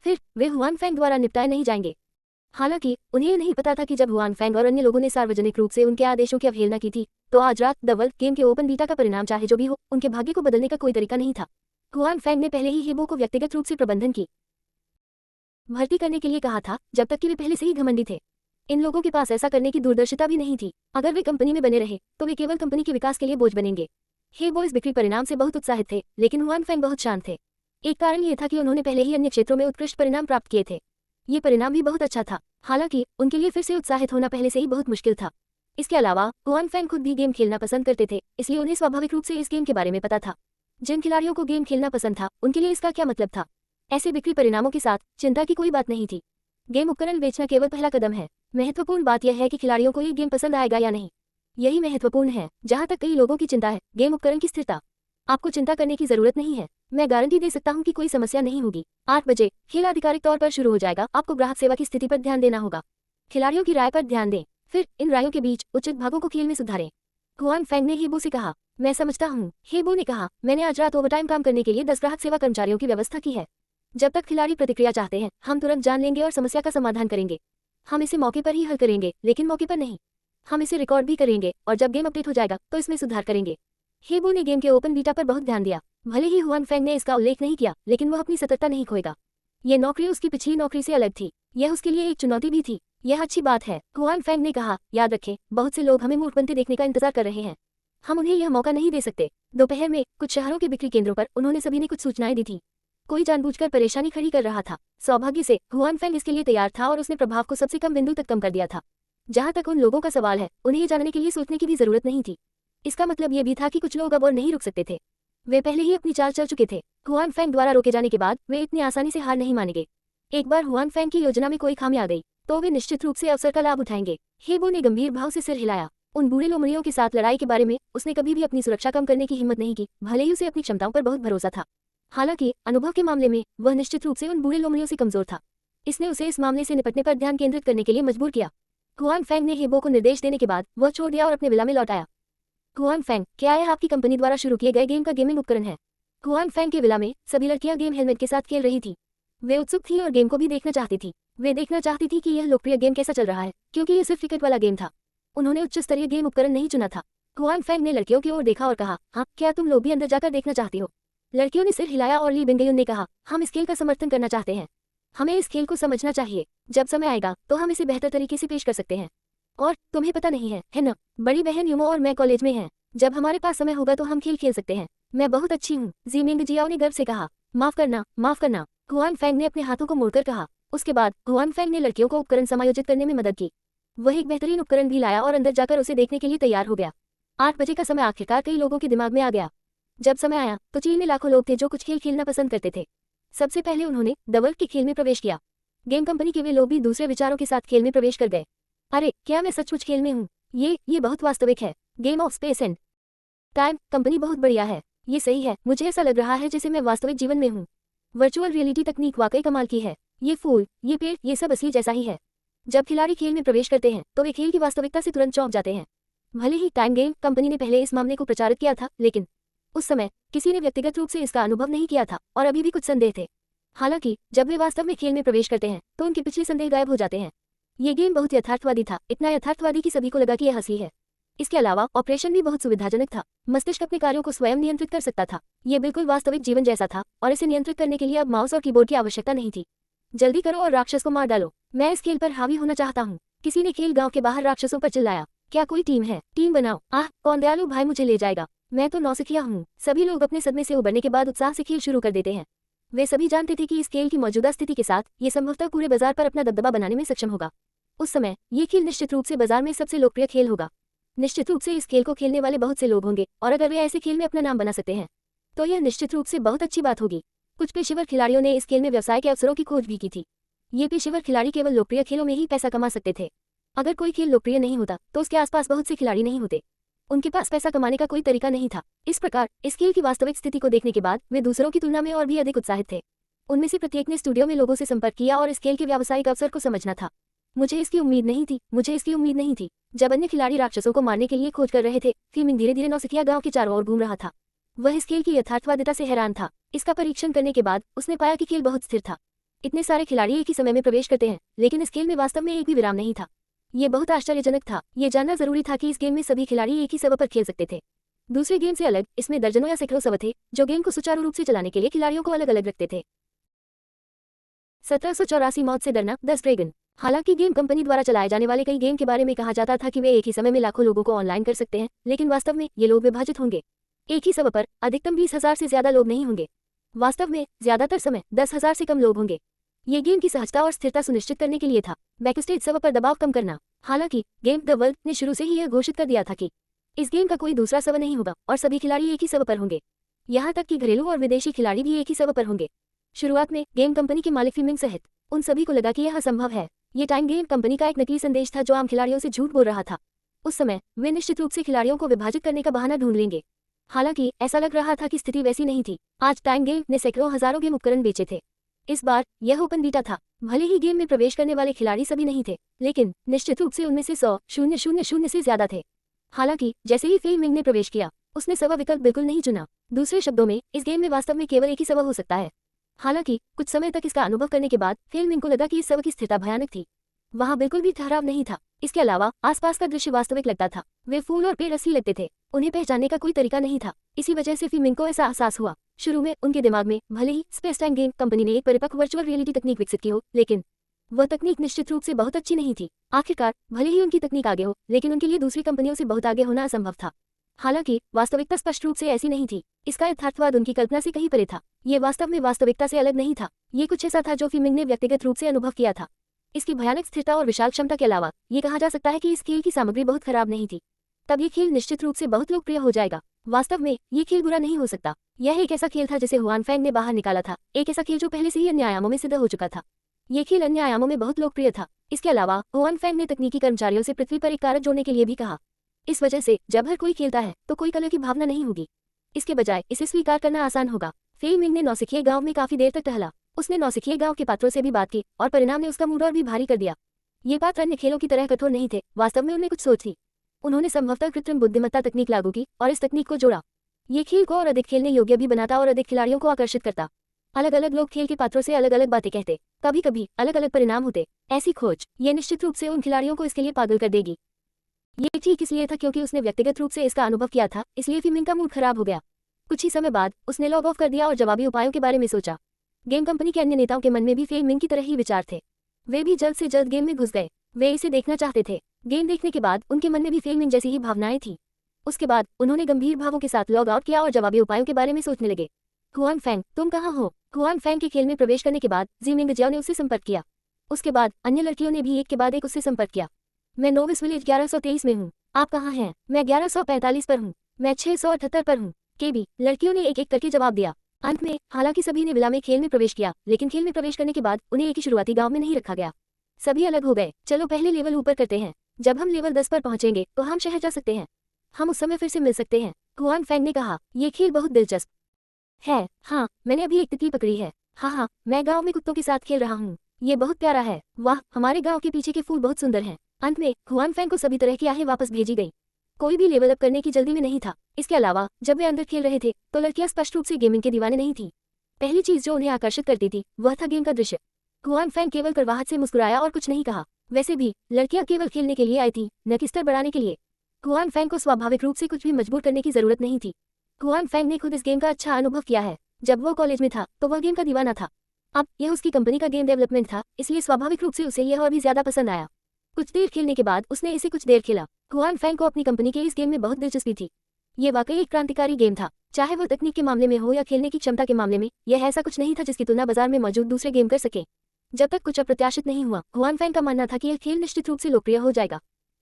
फिर वे हुआन फेंग द्वारा निपटाए नहीं जाएंगे। हालांकि उन्हें नहीं पता था कि जब हुआन फेंग और अन्य लोगों ने सार्वजनिक रूप से उनके आदेशों की अवहेलना की थी तो आज रात द वर्ल्ड गेम के ओपन बीटा का परिणाम चाहे जो भी हो, उनके भाग्य को बदलने का कोई तरीका नहीं था। हुआन फेंग ने पहले ही हेबो को व्यक्तिगत रूप से प्रबंधन की भर्ती करने के लिए कहा था, जब तक कि वे पहले से ही घमंडी थे। इन लोगों के पास ऐसा करने की दूरदर्शिता भी नहीं थी। अगर वे कंपनी में बने रहे तो वे केवल कंपनी के विकास के लिए बोझ बनेंगे। हेबो इस बिक्री परिणाम से बहुत उत्साहित थे, लेकिन हुआन फेंग बहुत शांत थे। एक कारण ये था कि उन्होंने पहले ही अन्य क्षेत्रों में उत्कृष्ट परिणाम प्राप्त किए थे। ये परिणाम भी बहुत अच्छा था। हालांकि उनके लिए फिर से उत्साहित होना पहले से ही बहुत मुश्किल था। इसके अलावा हुआन फेंग खुद भी गेम खेलना पसंद करते थे, इसलिए उन्हें स्वाभाविक रूप से इस गेम के बारे में पता था। जिन खिलाड़ियों को गेम खेलना पसंद था उनके लिए इसका क्या मतलब था? ऐसे बिक्री परिणामों के साथ चिंता की कोई बात नहीं थी। गेम उपकरण बेचना केवल पहला कदम है। महत्वपूर्ण बात यह है कि खिलाड़ियों को ये गेम पसंद आएगा या नहीं। यही महत्वपूर्ण है। जहां तक कई लोगों की चिंता है गेम उपकरण की स्थिरता, आपको चिंता करने की जरूरत नहीं है। मैं गारंटी दे सकता हूं कि कोई समस्या नहीं होगी। 8 बजे खेल आधिकारिक तौर पर शुरू हो जाएगा। आपको ग्राहक सेवा की स्थिति पर ध्यान देना होगा। खिलाड़ियों की राय पर ध्यान दें, फिर इन रायों के बीच उचित भागों को खेल में सुधारें। हुआन फेंग ने हेबो से कहा। मैं समझता हूँ, हेबो ने कहा। मैंने आज रात ओवरटाइम काम करने के लिए 10 ग्राहक सेवा कर्मचारियों की व्यवस्था की है। जब तक खिलाड़ी प्रतिक्रिया चाहते हैं हम तुरंत जान लेंगे और समस्या का समाधान करेंगे। हम इसे मौके पर ही हल करेंगे, लेकिन मौके पर नहीं। हम इसे रिकॉर्ड भी करेंगे और जब गेम अपडेट हो जाएगा तो इसमें सुधार करेंगे। हेबो ने गेम के ओपन बीटा पर बहुत ध्यान दिया। भले ही हुआन फेंग ने इसका उल्लेख नहीं किया, लेकिन वह अपनी सतर्कता नहीं खोएगा। यह नौकरी उसकी पिछली नौकरी से अलग थी। यह उसके लिए एक चुनौती भी थी। यह अच्छी बात है, हुआन फेंग ने कहा। याद रखें, बहुत से लोग हमें मूर्ख बनते देखने का इंतजार कर रहे हैं। हम उन्हें यह मौका नहीं दे सकते। दोपहर में कुछ शहरों के बिक्री केंद्रों पर उन्होंने सभी ने कुछ सूचनाएं दी थी। कोई जानबूझकर परेशानी खड़ी कर रहा था। सौभाग्य से हुआन फेंग इसके लिए तैयार था और उसने प्रभाव को सबसे कम बिंदु तक कम कर दिया था। जहां तक उन लोगों का सवाल है, उन्हें ये जानने के लिए सोचने की भी जरूरत नहीं थी। इसका मतलब ये भी था कि कुछ लोग अब और नहीं रुक सकते थे। वे पहले ही अपनी चाल चल चुके थे। हुआन फेंग द्वारा रोके जाने के बाद वे इतनी आसानी से हार नहीं मानेंगे। एक बार हुआन फेंग की योजना में कोई खामी आ गई तो वे निश्चित रूप से अवसर का लाभ उठाएंगे। हेबो ने गंभीर भाव से सिर हिलाया। उन बूढ़े लोमड़ियों के साथ लड़ाई के बारे में उसने कभी भी अपनी सुरक्षा कम करने की हिम्मत नहीं की, भले ही उसे अपनी क्षमताओं पर बहुत भरोसा था। हालांकि अनुभव के मामले में वह निश्चित रूप से उन बूढ़े लोमड़ियों से कमजोर था। इसने उसे इस मामले से निपटने पर ध्यान केंद्रित करने के लिए मजबूर किया। हुआन फेंग ने हेबो को निर्देश देने के बाद वह छोड़ दिया और अपने विला में लौट आया। हुआन फेंग, क्या यह आपकी कंपनी द्वारा शुरू किए गए गेम का गेमिंग उपकरण है? हुआन फेंग के विला में सभी लड़कियां गेम हेलमेट के साथ खेल रही थी। वे उत्सुक थी और गेम को भी देखना चाहती थी। वे देखना चाहती थी कि यह लोकप्रिय गेम कैसा चल रहा है, क्योंकि यह सिर्फ टिकट वाला गेम था। उन्होंने उच्च स्तरीय गेम उपकरण नहीं चुना था। हुआन फेंग ने लड़कियों की ओर देखा और कहा, हाँ, क्या तुम लोग भी अंदर जाकर देखना चाहती हो? लड़कियों ने सिर हिलाया और ली बिंगयुन ने कहा, हम इस खेल का समर्थन करना चाहते हैं। हमें इस खेल को समझना चाहिए। जब समय आएगा तो हम इसे बेहतर तरीके से पेश कर सकते हैं। और तुम्हें पता नहीं है ना? बड़ी बहन युमो और मैं कॉलेज में हैं। जब हमारे पास समय होगा तो हम खेल सकते हैं। मैं बहुत अच्छी हूँ, जीमिंग जियाओ ने गर्व से कहा। माफ करना, माफ करना, हुआन फेंग ने अपने हाथों को मोड़कर कहा। उसके बाद हुआन फेंग ने लड़कियों को उपकरण समायोजित करने में मदद की। वह एक बेहतरीन उपकरण भी लाया और अंदर जाकर उसे देखने के लिए तैयार हो गया। 8 बजे का समय आखिरकार कई लोगों के दिमाग में आ गया। जब समय आया तो चीन में लाखों लोग थे जो कुछ खेल खेलना पसंद करते थे। सबसे पहले उन्होंने द वर्ल्ड के खेल में प्रवेश किया। गेम कंपनी के वे लोग भी दूसरे विचारों के साथ खेल में प्रवेश कर गए। अरे, क्या मैं सचमुच खेल में हूँ? ये बहुत वास्तविक है। Game of space and time company बहुत बढ़िया है। ये सही है, मुझे ऐसा लग रहा है जैसे मैं वास्तविक जीवन में हूँ। वर्चुअल रियलिटी तकनीक वाकई कमाल की है। ये फूल, ये पेड़, ये सब असली जैसा ही है। जब खिलाड़ी खेल में प्रवेश करते हैं तो वे खेल की वास्तविकता से तुरंत चौंक जाते हैं। भले ही टाइम गेम कंपनी ने पहले इस मामले को प्रचारित किया था, लेकिन उस समय किसी ने व्यक्तिगत रूप से इसका अनुभव नहीं किया था और अभी भी कुछ संदेह थे। हालांकि जब वे वास्तव में खेल में प्रवेश करते हैं तो उनके पिछले संदेह गायब हो जाते हैं। ये गेम बहुत यथार्थवादी था, इतना यथार्थवादी कि सभी को लगा कि यह असली है। इसके अलावा ऑपरेशन भी बहुत सुविधाजनक था। मस्तिष्क अपने कार्यों को स्वयं नियंत्रित कर सकता था। ये बिल्कुल वास्तविक जीवन जैसा था और इसे नियंत्रित करने के लिए अब माउस और कीबोर्ड की आवश्यकता नहीं थी। जल्दी करो और राक्षस को मार डालो। मैं इस खेल पर हावी होना चाहता हूँ। किसी ने खेल गांव के बाहर राक्षसों पर चिल्लाया। क्या कोई टीम है? टीम बनाओ। आह, कौन दयालु भाई मुझे ले जाएगा। मैं तो नौसिखिया हूँ। सभी लोग अपने सदमे से उबरने के बाद उत्साह से खेल शुरू कर देते हैं। वे सभी जानते थे कि इस खेल की मौजूदा स्थिति के साथ ये संभवतः पूरे बाजार पर अपना दबदबा बनाने में सक्षम होगा। उस समय ये खेल निश्चित रूप से बाजार में सबसे लोकप्रिय खेल होगा। निश्चित रूप से इस खेल को खेलने वाले बहुत से लोग होंगे और अगर वे ऐसे खेल में अपना नाम बना सकते हैं तो यह निश्चित रूप से बहुत अच्छी बात होगी। कुछ पेशेवर खिलाड़ियों ने इस खेल में व्यवसाय के अवसरों की खोज भी की थी। ये पेशेवर खिलाड़ी केवल लोकप्रिय खेलों में ही पैसा कमा सकते थे। अगर कोई खेल लोकप्रिय नहीं होता तो उसके आसपास बहुत से खिलाड़ी नहीं होते। उनके पास पैसा कमाने का कोई तरीका नहीं था। इस प्रकार इस खेल की वास्तविक स्थिति को देखने के बाद वे दूसरों की तुलना में और भी अधिक उत्साहित थे। उनमें से प्रत्येक ने स्टूडियो में लोगों से संपर्क किया और इस खेल के व्यावसायिक अवसर को समझना था। मुझे इसकी उम्मीद नहीं थी। जब अन्य खिलाड़ी राक्षसों को मारने के लिए खोज कर रहे थे, फीमिंग धीरे धीरे नौसिखिया गांव के चारों ओर घूम रहा था। वह इस खेल की यथार्थवादिता से हैरान था। इसका परीक्षण करने के बाद उसने पाया कि खेल बहुत स्थिर था। इतने सारे खिलाड़ी एक ही समय में प्रवेश करते हैं, लेकिन इस खेल में वास्तव में एक भी विराम नहीं था। ये बहुत आश्चर्यजनक था। ये जानना जरूरी था कि इस गेम में सभी खिलाड़ी एक ही सर्वर पर खेल सकते थे। दूसरे गेम से अलग इसमें दर्जनों या सैकड़ों सर्वर थे जो गेम को सुचारू रूप से चलाने के लिए खिलाड़ियों को अलग अलग रखते थे। 1784 मौत से डरना, द ड्रैगन। हालांकि गेम कंपनी द्वारा चलाए जाने वाले कई गेम के बारे में कहा जाता था कि वे एक ही समय में लाखों लोगों को ऑनलाइन कर सकते हैं, लेकिन वास्तव में ये लोग विभाजित होंगे। एक ही सर्वर पर अधिकतम 20,000 से ज्यादा लोग नहीं होंगे। वास्तव में ज्यादातर समय 10,000 से कम लोग होंगे। ये गेम की सहजता और स्थिरता सुनिश्चित करने के लिए था। बैकस्टेज सर्वर पर दबाव कम करना। हालांकि गेम द वर्ल्ड ने शुरू से ही यह घोषित कर दिया था कि इस गेम का कोई दूसरा सर्वर नहीं होगा और सभी खिलाड़ी एक ही सर्वर पर होंगे। यहाँ तक कि घरेलू और विदेशी खिलाड़ी भी एक ही सर्वर पर होंगे। शुरुआत में गेम कंपनी के मालिक फीमिंग सहित उन सभी को लगा कि यह असंभव है। ये टाइम गेम कंपनी का एक नकली संदेश था जो आम खिलाड़ियों से झूठ बोल रहा था। उस समय वे निश्चित रूप से खिलाड़ियों को विभाजित करने का बहाना ढूंढ लेंगे। हालांकि ऐसा लग रहा था कि स्थिति वैसी नहीं थी। आज टाइम गेम ने सैकड़ों हजारों गेम उपकरण बेचे थे। इस बार यह ओपन बीटा था। भले ही गेम में प्रवेश करने वाले खिलाड़ी सभी नहीं थे, लेकिन निश्चित रूप से उनमें से 100,000 से ज्यादा थे। हालांकि जैसे ही फेई मिंग ने प्रवेश किया, उसने सर्वर विकल्प बिल्कुल नहीं चुना। दूसरे शब्दों में इस गेम में वास्तव में केवल एक ही सर्वर हो सकता है। हालांकि कुछ समय तक इसका अनुभव करने के बाद फेई मिंग को लगा कि इस सर्वर की स्थिरता भयानक थी। वहां बिल्कुल भी ठहराव नहीं था। इसके अलावा आसपास का दृश्य वास्तविक लगता था। वे फूल और पेड़ असली लगते थे। उन्हें पहचानने का कोई तरीका नहीं था। इसी वजह से फीमिंग को ऐसा एहसास हुआ। शुरू में उनके दिमाग में भले ही स्पेस टाइम गेम कंपनी ने एक परिपक्व वर्चुअल रियलिटी तकनीक विकसित की हो, लेकिन वह तकनीक निश्चित रूप से बहुत अच्छी नहीं थी। आखिरकार भले ही उनकी तकनीक आगे हो, लेकिन उनके लिए दूसरी कंपनियों से बहुत आगे होना असंभव था। हालांकि वास्तविकता स्पष्ट रूप से ऐसी नहीं थी। इसका यथार्थवाद उनकी कल्पना से कहीं परे था। ये वास्तव में वास्तविकता से अलग नहीं था। ये कुछ ऐसा था जो फीमिंग ने व्यक्तिगत रूप से अनुभव किया था। इसकी भयानक स्थिरता और विशाल क्षमता के अलावा ये कहा जा सकता है कि इस खेल की सामग्री बहुत खराब नहीं थी। तब ये खेल निश्चित रूप से बहुत लोकप्रिय हो जाएगा। वास्तव में ये खेल बुरा नहीं हो सकता। यह एक ऐसा खेल था जिसे हुआन फैंग ने बाहर निकाला था। एक ऐसा खेल जो पहले से ही अन्य आयामों में सिद्ध हो चुका था। ये खेल अन्य आयामों में बहुत लोकप्रिय था। इसके अलावा हुआन फैंग ने तकनीकी कर्मचारियों से पृथ्वी पर एक कारक जोड़ने के लिए भी कहा। इस वजह से जब हर कोई खेलता है तो कोई कलह की भावना नहीं होगी। इसके बजाय इसे स्वीकार करना आसान होगा। फेई मिंग ने नौसिखिए गांव में काफी देर तक टहला। उसने नौसिखिए गांव के पात्रों से भी बात की और परिणाम ने उसका मूड और भी भारी कर दिया। ये पात्र अन्य खेलों की तरह कठोर नहीं थे। वास्तव में उनमें कुछ सोच थी। उन्होंने संभवतः कृत्रिम बुद्धिमत्ता तकनीक लागू की और इस तकनीक को जोड़ा। ये खेल को और अधिक खेलने योग्य भी बनाता और अधिक खिलाड़ियों को आकर्षित करता। अलग अलग लोग खेल के पात्रों से अलग अलग बातें कहते, कभी कभी अलग अलग परिणाम होते। ऐसी खोज ये निश्चित रूप से उन खिलाड़ियों को इसके लिए पागल कर देगी। ये ठीक इसलिए था क्योंकि उसने व्यक्तिगत रूप से इसका अनुभव किया था, इसलिए फीमिंग का मूड खराब हो गया। कुछ ही समय बाद उसने लॉग ऑफ कर दिया और जवाबी उपायों के बारे में सोचा। गेम कंपनी के अन्य नेताओं के मन में भी फेई मिंग की तरह ही विचार थे। वे भी जल्द से जल्द गेम में घुस गए। वे इसे देखना चाहते थे। गेम देखने के बाद उनके मन में भी फेई मिंग जैसी ही भावनाएं थी। उसके बाद उन्होंने गंभीर भावों के साथ लॉग आउट किया और जवाबी उपायों के बारे में सोचने लगे। हुआन फैंग, तुम कहाँ हो? हुआन फैंग के खेल में प्रवेश करने के बाद जीमिंग जियाओ ने उससे संपर्क किया। उसके बाद अन्य लड़कियों ने भी एक के बाद एक उससे संपर्क किया। मैं नोविस विलेज 1123 में हूँ। आप कहाँ हैं? मैं 1145 पर हूँ। मैं 678 पर हूँ। केबी, लड़कियों ने एक एक करके जवाब दिया। अंत में हालांकि सभी ने विला में खेल में प्रवेश किया, लेकिन खेल में प्रवेश करने के बाद उन्हें एक ही शुरुआती गांव में नहीं रखा गया। सभी अलग हो गए। चलो पहले लेवल ऊपर करते हैं। जब हम लेवल 10 पर पहुंचेंगे तो हम शहर जा सकते हैं। हम उस समय फिर से मिल सकते हैं। हुआन फैंग ने कहा, ये खेल बहुत दिलचस्प है। हाँ, मैंने अभी एक तितली पकड़ी है। हाँ, मैं गाँव में कुत्तों के साथ खेल रहा हूँ। ये बहुत प्यारा है। वाह, हमारे गाँव के पीछे के फूल बहुत सुंदर हैं। अंत में हुआन फैंग को सभी तरह की आहें वापस भेजी गई। कोई भी लेवल अप करने की जल्दी में नहीं था। इसके अलावा जब वे अंदर खेल रहे थे तो लड़कियां स्पष्ट रूप से गेमिंग के दीवाने नहीं थी। पहली चीज जो उन्हें आकर्षित करती थी वह था गेम का दृश्य। हुआन फैंग केवल करवाहट से मुस्कुराया और कुछ नहीं कहा। वैसे भी लड़कियां केवल खेलने के लिए आई थी, न कि स्तर बढ़ाने के लिए। हुआन फैंग को स्वाभाविक रूप से कुछ भी मजबूर करने की जरूरत नहीं थी। हुआन फैंग ने खुद इस गेम का अच्छा अनुभव किया है। जब वो कॉलेज में था तो वह गेम का दीवाना था। अब यह उसकी कंपनी का गेम डेवलपमेंट था, इसलिए स्वाभाविक रूप से उसे यह और भी ज्यादा पसंद आया। कुछ देर खेलने के बाद उसने इसे कुछ देर खेला। हुआन फैंग को अपनी कंपनी के इस गेम में बहुत दिलचस्पी थी। ये वाकई एक क्रांतिकारी गेम था, चाहे वो तकनीक के मामले में हो या खेलने की क्षमता के मामले में। यह ऐसा कुछ नहीं था जिसकी तुलना बाजार में मौजूद दूसरे गेम कर सके। जब तक कुछ अप्रत्याशित नहीं हुआ, हुआन फैंग का मानना था कि यह खेल निश्चित रूप से लोकप्रिय हो जाएगा।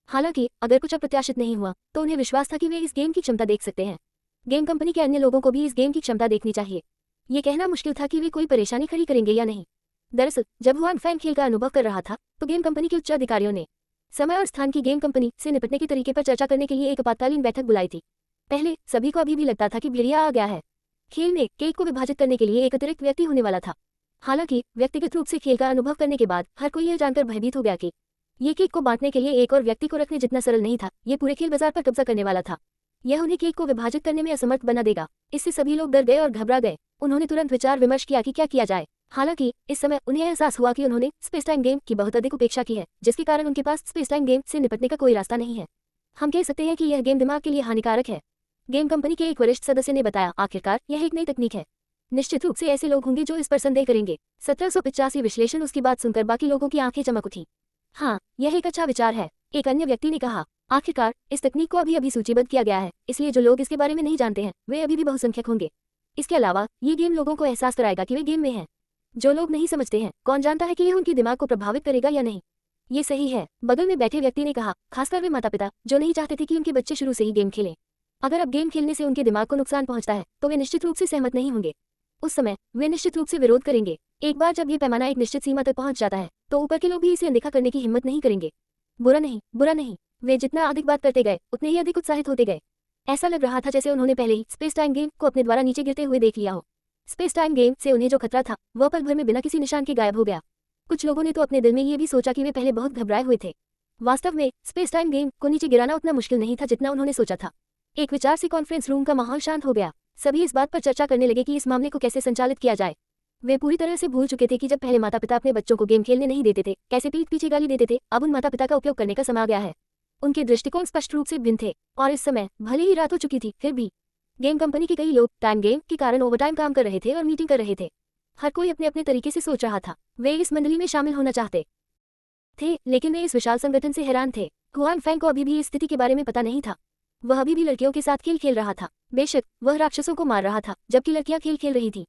हालांकि अगर कुछ अप्रत्याशित नहीं हुआ तो उन्हें विश्वास था कि वे इस गेम की क्षमता देख सकते हैं। गेम कंपनी के अन्य लोगों को भी इस गेम की क्षमता देखनी चाहिए। ये कहना मुश्किल था कि वे कोई परेशानी खड़ी करेंगे या नहीं। दरअसल जब हुआन फैंग खेल का अनुभव कर रहा था तो गेम कंपनी के उच्च अधिकारियों ने समय और स्थान की गेम कंपनी से निपटने के तरीके पर चर्चा करने के लिए एक आपातकालीन बैठक बुलाई थी। पहले सभी को अभी भी लगता था कि भेड़िया आ गया है। खेल में केक को विभाजित करने के लिए एक अतिरिक्त व्यक्ति होने वाला था। हालांकि व्यक्तिगत रूप से खेल का अनुभव करने के बाद हर कोई यह जानकर भयभीत हो गया कि ये केक को बांटने के लिए एक और व्यक्ति को रखने जितना सरल नहीं था। ये पूरे खेल बाजार पर कब्जा करने वाला था। यह उन्हें केक को विभाजित करने में असमर्थ बना देगा। इससे सभी लोग डर गए और घबरा गए। उन्होंने तुरंत विचार विमर्श किया कि क्या किया जाए। हालांकि इस समय उन्हें एहसास हुआ कि उन्होंने स्पेस टाइम गेम की बहुत अधिक उपेक्षा की है, जिसके कारण उनके पास स्पेस टाइम गेम से निपटने का कोई रास्ता नहीं है। हम कह सकते हैं कि यह गेम दिमाग के लिए हानिकारक है। गेम कंपनी के एक वरिष्ठ सदस्य ने बताया, आखिरकार यह एक नई तकनीक है। निश्चित रूप से ऐसे लोग होंगे जो इस पर संदेह करेंगे। 1785 विश्लेषण। उसकी बात सुनकर बाकी लोगों की आंखें चमक उठी। हाँ, यह एक अच्छा विचार है, एक अन्य व्यक्ति ने कहा। आखिरकार इस तकनीक को अभी सूचीबद्ध किया गया है, इसलिए जो लोग इसके बारे में नहीं जानते हैं वे अभी भी बहुसंख्यक होंगे। इसके अलावा ये गेम लोगों को एहसास कराएगा कि वे गेम में हैं। जो लोग नहीं समझते हैं, कौन जानता है कि यह उनके दिमाग को प्रभावित करेगा या नहीं। ये सही है, बगल में बैठे व्यक्ति ने कहा, खासकर वे माता पिता जो नहीं चाहते थे कि उनके बच्चे शुरू से ही गेम खेलें। अगर अब गेम खेलने से उनके दिमाग को नुकसान पहुंचता है तो वे निश्चित रूप से सहमत नहीं होंगे। उस समय वे निश्चित रूप से विरोध करेंगे। एक बार जब ये पैमाना एक निश्चित सीमा तक पहुंच जाता है तो ऊपर के लोग भी इसे अनदेखा करने की हिम्मत नहीं करेंगे। बुरा नहीं, बुरा नहीं। वे जितना अधिक बात करते गए उतने ही अधिक उत्साहित होते गए। ऐसा लग रहा था जैसे उन्होंने पहले ही स्पेस टाइम गेम को अपने द्वारा नीचे गिरते हुए देख लिया हो। स्पेस टाइम गेम से उन्हें जो खतरा था वह पल भर में बिना किसी निशान के गायब हो गया। कुछ लोगों ने तो अपने दिल में ये भी सोचा कि वे पहले बहुत घबराए हुए थे। वास्तव में स्पेस टाइम गेम को नीचे गिराना उतना मुश्किल नहीं था जितना उन्होंने सोचा था। एक विचार से कॉन्फ्रेंस रूम का माहौल शांत हो गया। सभी इस बात पर चर्चा करने लगे कि इस मामले को कैसे संचालित किया जाए। वे पूरी तरह से भूल चुके थे कि जब पहले माता पिता अपने बच्चों को गेम खेलने नहीं देते थे, कैसे पीठ पीछे गाली देते थे। अब उन माता पिता का उपयोग करने का समय आ गया है। उनके दृष्टिकोण स्पष्ट रूप से भिन्न थे और इस समय भले ही रात हो चुकी थी, फिर भी गेम कंपनी के कई लोग टाइम गेम के कारण ओवरटाइम काम कर रहे थे और मीटिंग कर रहे थे। हर कोई अपने अपने तरीके से सोच रहा था। वे इस मंडली में शामिल होना चाहते थे, लेकिन वे इस विशाल संगठन से हैरान थे। हुआन फैंग को अभी भी इस स्थिति के बारे में पता नहीं था। वह अभी भी लड़कियों के साथ खेल खेल रहा था। बेशक वह राक्षसों को मार रहा था जबकि लड़कियां खेल खेल रही थी।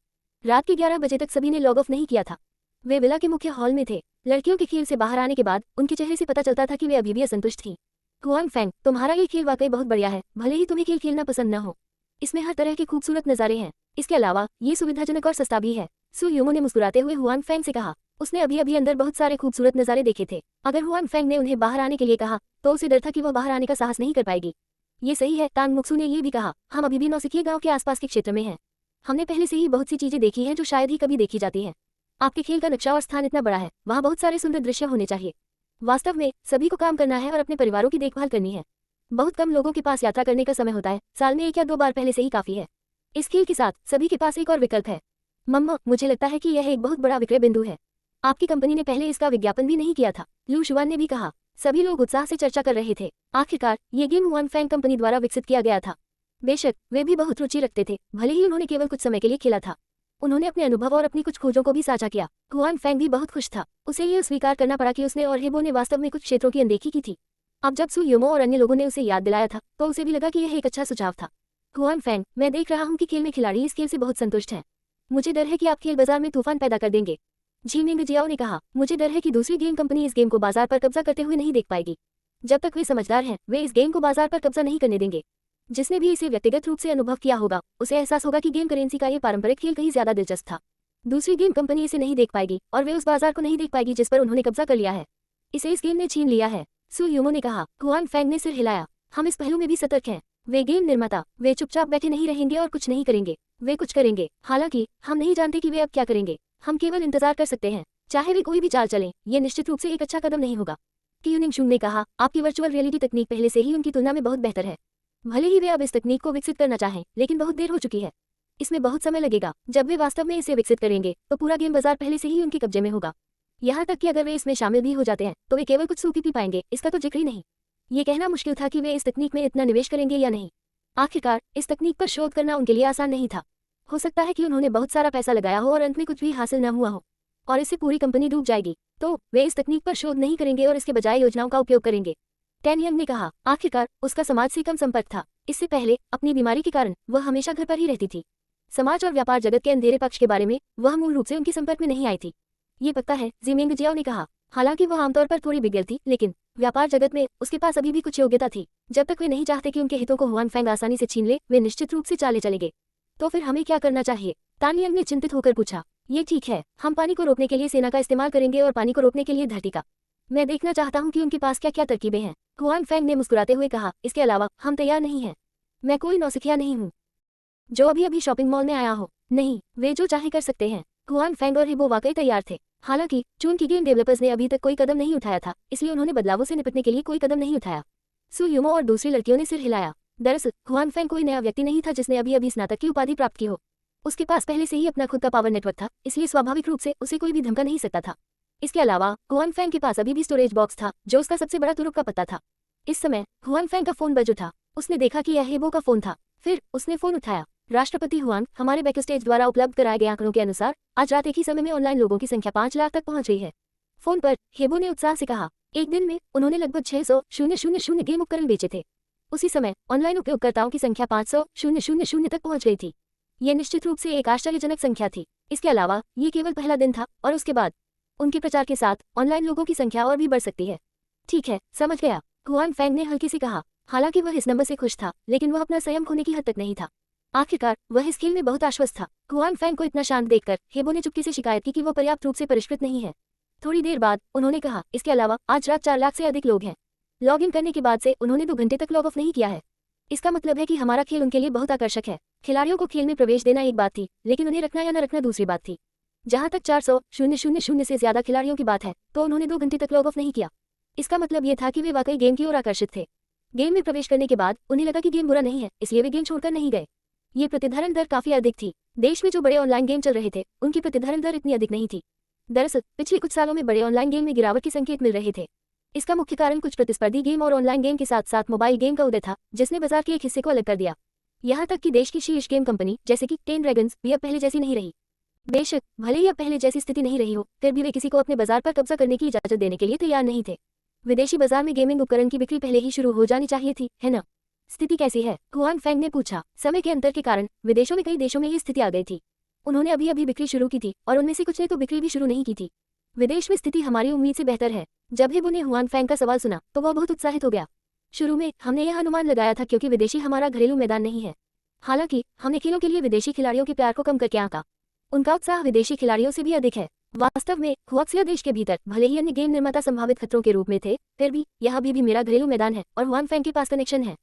रात के 11 बजे तक सभी ने लॉग ऑफ नहीं किया था। वे विला के मुख्य हॉल में थे। लड़कियों के खेल से बाहर आने के बाद उनके चेहरे से पता चलता था कि वे अभी भी असंतुष्ट थी। हुआन फैंग, तुम्हारा ये खेल वाकई बहुत बढ़िया है, भले ही तुम्हें खेल खेलना पसंद न हो। इसमें हर तरह के खूबसूरत नज़ारे हैं। इसके अलावा ये सुविधाजनक और सस्ता भी है। सु यूमो ने मुस्कुराते हुए हुआन फैंग से कहा। उसने अभी अभी अंदर बहुत सारे खूबसूरत नज़ारे देखे थे। अगर हुआन फैंग ने उन्हें बाहर आने के लिए कहा तो उसे डर था कि वह बाहर आने का साहस नहीं कर पाएगी। ये सही है, तांग मुक्सू ने ये भी कहा। हम अभी भी नौसिखिए गांव के आसपास के क्षेत्र में हैं। हमने पहले से ही बहुत सी चीजें देखी हैं जो शायद ही कभी देखी जाती हैं। आपके खेल का नक्शा और स्थान इतना बड़ा है, वहाँ बहुत सारे सुंदर दृश्य होने चाहिए। वास्तव में सभी को काम करना है और अपने परिवारों की देखभाल करनी है। बहुत कम लोगों के पास यात्रा करने का समय होता है, साल में 1 या 2 बार पहले से ही काफी है। इस खेल के साथ सभी के पास एक और विकल्प है। मम्मा, मुझे लगता है कि यह एक बहुत बड़ा विक्रय बिंदु है। आपकी कंपनी ने पहले इसका विज्ञापन भी नहीं किया था, लू शुआन ने भी कहा। सभी लोग उत्साह से चर्चा कर रहे थे। आखिरकार ये गेम हुआन फैंग कंपनी द्वारा विकसित किया गया था। बेशक वे भी बहुत रुचि रखते थे, भले ही उन्होंने केवल कुछ समय के लिए खेला था। उन्होंने अपने अनुभव और अपनी कुछ खोजों को भी साझा किया। हुआन फैंग भी बहुत खुश था। उसे ये स्वीकार करना पड़ा कि उसने और हेबो ने वास्तव में कुछ क्षेत्रों की अनदेखी की थी। अब जब सु योमो और अन्य लोगों ने उसे याद दिलाया था तो उसे भी लगा कि यह एक अच्छा सुझाव था। हुआन फैंग, मैं देख रहा हूँ कि खेल में खिलाड़ी इस खेल से बहुत संतुष्ट हैं। मुझे डर है कि आप खेल बाजार में तूफान पैदा कर देंगे। झीमिंग जियाओ ने कहा, मुझे डर है कि दूसरी गेम कंपनी इस गेम को बाजार पर कब्जा करते हुए नहीं देख पाएगी। जब तक वे समझदार हैं वे इस गेम को बाजार पर कब्जा नहीं करने देंगे। जिसने भी इसे व्यक्तिगत रूप से अनुभव किया होगा उसे एहसास होगा कि गेम करेंसी का ये पारंपरिक खेल कहीं ज्यादा दिलचस्प था। दूसरी गेम कंपनी इसे नहीं देख पाएगी और वे उस बाजार को नहीं देख पाएगी जिस पर उन्होंने कब्जा कर लिया है। इसे इस गेम ने छीन लिया है। सु यूमो ने कहा। हुआन फैंग ने सिर हिलाया। हम इस पहलू में भी सतर्क हैं। वे गेम निर्माता, वे चुपचाप बैठे नहीं रहेंगे और कुछ नहीं करेंगे। वे कुछ करेंगे। हालांकि हम नहीं जानते कि वे अब क्या करेंगे। हम केवल इंतजार कर सकते हैं। चाहे वे कोई भी चाल चलें, ये निश्चित रूप से एक अच्छा कदम नहीं होगा। क्यूनिंग शुंग ने कहा, आपकी वर्चुअल रियलिटी तकनीक पहले से ही उनकी तुलना में बहुत बेहतर है। भले ही वे अब इस तकनीक को विकसित करना चाहें, लेकिन बहुत देर हो चुकी है। इसमें बहुत समय लगेगा। जब वे वास्तव में इसे विकसित करेंगे तो पूरा गेम बाजार पहले से ही उनके कब्जे में होगा। यहाँ तक कि अगर वे इसमें शामिल भी हो जाते हैं तो वे केवल कुछ सूपी पी पाएंगे, इसका तो जिक्र ही नहीं। ये कहना मुश्किल था कि वे इस तकनीक में इतना निवेश करेंगे या नहीं। आखिरकार इस तकनीक पर शोध करना उनके लिए आसान नहीं था। हो सकता है कि उन्होंने बहुत सारा पैसा लगाया हो और अंत में कुछ भी हासिल न हुआ हो और इससे पूरी कंपनी डूब जाएगी। तो वे इस तकनीक पर शोध नहीं करेंगे और इसके बजाय योजनाओं का उपयोग करेंगे। टेन यंग ने कहा, आखिरकार उसका समाज से कम संपर्क था। इससे पहले अपनी बीमारी के कारण वह हमेशा घर पर ही रहती थी। समाज और व्यापार जगत के अंधेरे पक्ष के बारे में वह मूल रूप से उनके संपर्क में नहीं आई थी। ये पता है, जिमिंग जियाओ ने कहा। हालांकि वह आमतौर पर थोड़ी बिगड़ थी, लेकिन व्यापार जगत में उसके पास अभी भी कुछ योग्यता थी। जब तक वे नहीं चाहते कि उनके हितों को हुआन फैंग आसानी से छीन ले, वे निश्चित रूप से चाले चलेंगे। तो फिर हमें क्या करना चाहिए? तानियंग ने चिंतित होकर पूछा। ये ठीक है, हम पानी को रोकने के लिए सेना का इस्तेमाल करेंगे और पानी को रोकने के लिए धरती का। मैं देखना चाहता हूँ कि उनके पास क्या क्या तरकीबें हैं। हुआन फेंग ने मुस्कुराते हुए कहा, इसके अलावा हम तैयार नहीं हैं। मैं कोई नौसिखिया नहीं हूँ जो अभी अभी शॉपिंग मॉल में आया हो। नहीं, वे जो चाहे कर सकते हैं। हुआन फेंग और हिबो वाकई तैयार थे। हालांकि चूंकि गेम डेवलपर्स ने अभी तक कोई कदम नहीं उठाया था, इसलिए उन्होंने बदलावों से निपटने के लिए कोई कदम नहीं उठाया। सु युमो और दूसरी लड़कियों ने सिर हिलाया। दरअसल हुआन फेंग कोई नया व्यक्ति नहीं था जिसने अभी अभी स्नातक की उपाधि प्राप्त की हो। उसके पास पहले से ही अपना खुद का पावर नेटवर्क था, इसलिए स्वाभाविक रूप से उसे कोई भी धमका नहीं सकता था। इसके अलावा हुआन फेंग के पास अभी भी स्टोरेज बॉक्स था जो उसका सबसे बड़ा तुरुप का पत्ता था। इस समय हुआन फेंग का फोन बज उठा। उसने देखा कि यह हेबो का फोन था। फिर उसने फोन उठाया। राष्ट्रपति हुआन, हमारे बैकस्टेज द्वारा उपलब्ध कराए गए आंकड़ों के अनुसार आज रात एक ही समय में ऑनलाइन लोगों की संख्या 5 लाख तक पहुंच गई है। फोन पर हेबो ने उत्साह से कहा। एक दिन में उन्होंने लगभग 600,000 गेम उपकरण बेचे थे। उसी समय ऑनलाइन उपयोगकर्ताओं की संख्या 500,000 तक पहुंच गई थी। यह निश्चित रूप से एक आश्चर्यजनक संख्या थी। इसके अलावा ये केवल पहला दिन था और उसके बाद उनके प्रचार के साथ ऑनलाइन लोगों की संख्या और भी बढ़ सकती है। ठीक है, समझ गया, हुआन फेंग ने हल्के से कहा। हालांकि वह इस नंबर से खुश था, लेकिन वह अपना संयम खोने की हद तक नहीं था। आखिरकार वह इस खेल में बहुत आश्वस्त था। हुआन फेंग को इतना शांत देखकर हेबो ने चुपके से शिकायत की कि वो पर्याप्त रूप से परिष्कृत नहीं है। थोड़ी देर बाद उन्होंने कहा, इसके अलावा आज रात 4 लाख से अधिक लोग हैं। लॉग इन करने के बाद से उन्होंने 2 घंटे तक लॉग ऑफ नहीं किया है। इसका मतलब है कि हमारा खेल उनके लिए बहुत आकर्षक है। खिलाड़ियों को खेल में प्रवेश देना एक बात थी, लेकिन उन्हें रखना या न रखना दूसरी बात थी। जहां तक 400,000 से ज्यादा खिलाड़ियों की बात है, तो उन्होंने 2 घंटे तक लॉग ऑफ नहीं किया। इसका मतलब यह था कि वे वाकई गेम की ओर आकर्षित थे। गेम में प्रवेश करने के बाद उन्हें लगा कि गेम बुरा नहीं है, इसलिए वे गेम छोड़कर नहीं गए। ये प्रतिधारण दर काफी अधिक थी। देश में जो बड़े ऑनलाइन गेम चल रहे थे, उनकी प्रतिधारण दर इतनी अधिक नहीं थी। दरअसल पिछले कुछ सालों में बड़े ऑनलाइन गेम में गिरावट के संकेत मिल रहे थे। इसका मुख्य कारण कुछ प्रतिस्पर्धी गेम और ऑनलाइन गेम के साथ साथ मोबाइल गेम का उदय था, जिसने बाजार के एक हिस्से को अलग कर दिया। यहाँ तक कि देश की शीर्ष गेम कंपनी जैसे कि 10 ड्रैगन्स भी अब पहले जैसी नहीं रही। बेशक भले ही अब पहले जैसी स्थिति नहीं रही हो, फिर भी वे किसी को अपने बाजार पर कब्जा करने की इजाजत देने के लिए तैयार नहीं थे। विदेशी बाजार में गेमिंग उपकरण की बिक्री पहले ही शुरू हो जानी चाहिए थी, है ना? स्थिति कैसी है? हुआन फेंग ने पूछा। समय के अंतर के कारण विदेशों में कई देशों में ये स्थिति आ गई थी। उन्होंने अभी अभी बिक्री शुरू की थी और उनमें से कुछ ने तो बिक्री भी शुरू नहीं की थी। विदेश में स्थिति हमारी उम्मीद से बेहतर है। जब हेबो ने हुआन फेंग का सवाल सुना तो वह बहुत उत्साहित हो गया। शुरू में हमने यह अनुमान लगाया था क्योंकि विदेशी हमारा घरेलू मैदान नहीं है। हालांकि हमने खेलों के लिए विदेशी खिलाड़ियों के प्यार को कम करके आंका। उनका उत्साह विदेशी खिलाड़ियों से भी अधिक है। वास्तव में हुआक्सिया देश के भीतर भले ही अन्य गेम निर्माता संभावित खतरों के रूप में थे, फिर भी यह अभी भी मेरा घरेलू मैदान है और हुआन फेंग के पास कनेक्शन है।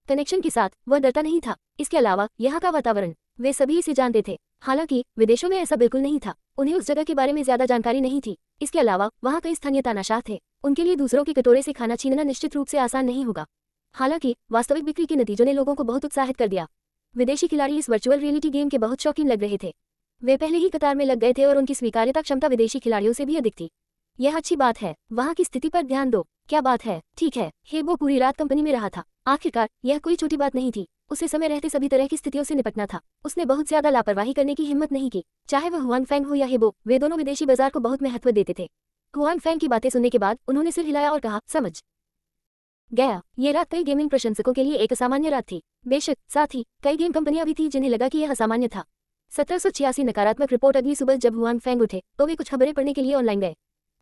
कनेक्शन के साथ वह डरता नहीं था। इसके अलावा यहाँ का वातावरण, वे सभी इसे जानते थे। हालांकि विदेशों में ऐसा बिल्कुल नहीं था। उन्हें उस जगह के बारे में ज्यादा जानकारी नहीं थी। इसके अलावा वहाँ कई स्थानीय तानाशाह थे। उनके लिए दूसरों के कटोरे से खाना छीनना निश्चित रूप से आसान नहीं होगा। हालांकि वास्तविक बिक्री के नतीजों ने लोगों को बहुत उत्साहित कर दिया। विदेशी खिलाड़ी इस वर्चुअल रियलिटी गेम के बहुत शौकीन लग रहे थे। वे पहले ही कतार में लग गए थे और उनकी स्वीकार्यता क्षमता विदेशी खिलाड़ियों से भी अधिक थी। यह अच्छी बात है। वहाँ की स्थिति पर ध्यान दो। क्या बात है? ठीक है, हेबो पूरी रात कंपनी में रहा था। आखिरकार यह कोई छोटी बात नहीं थी। उसे समय रहते सभी तरह की स्थितियों से निपटना था। उसने बहुत ज्यादा लापरवाही करने की हिम्मत नहीं की। चाहे वह हुआन फेंग हो या हेबो, वे दोनों विदेशी बाजार को बहुत महत्व देते थे। हुआन फेंग की बातें सुनने के बाद उन्होंने सिर हिलाया और कहा, समझ गया। ये रात कई गेमिंग प्रशंसकों के लिए एक असामान्य रात थी। बेशक साथ ही कई गेम कंपनियां भी थी जिन्हें लगा कि यह असामान्य था। 1786 नकारात्मक रिपोर्ट। अगली सुबह जब हुआन फेंग उठे तो वे कुछ खबरें पढ़ने के लिए ऑनलाइन गए।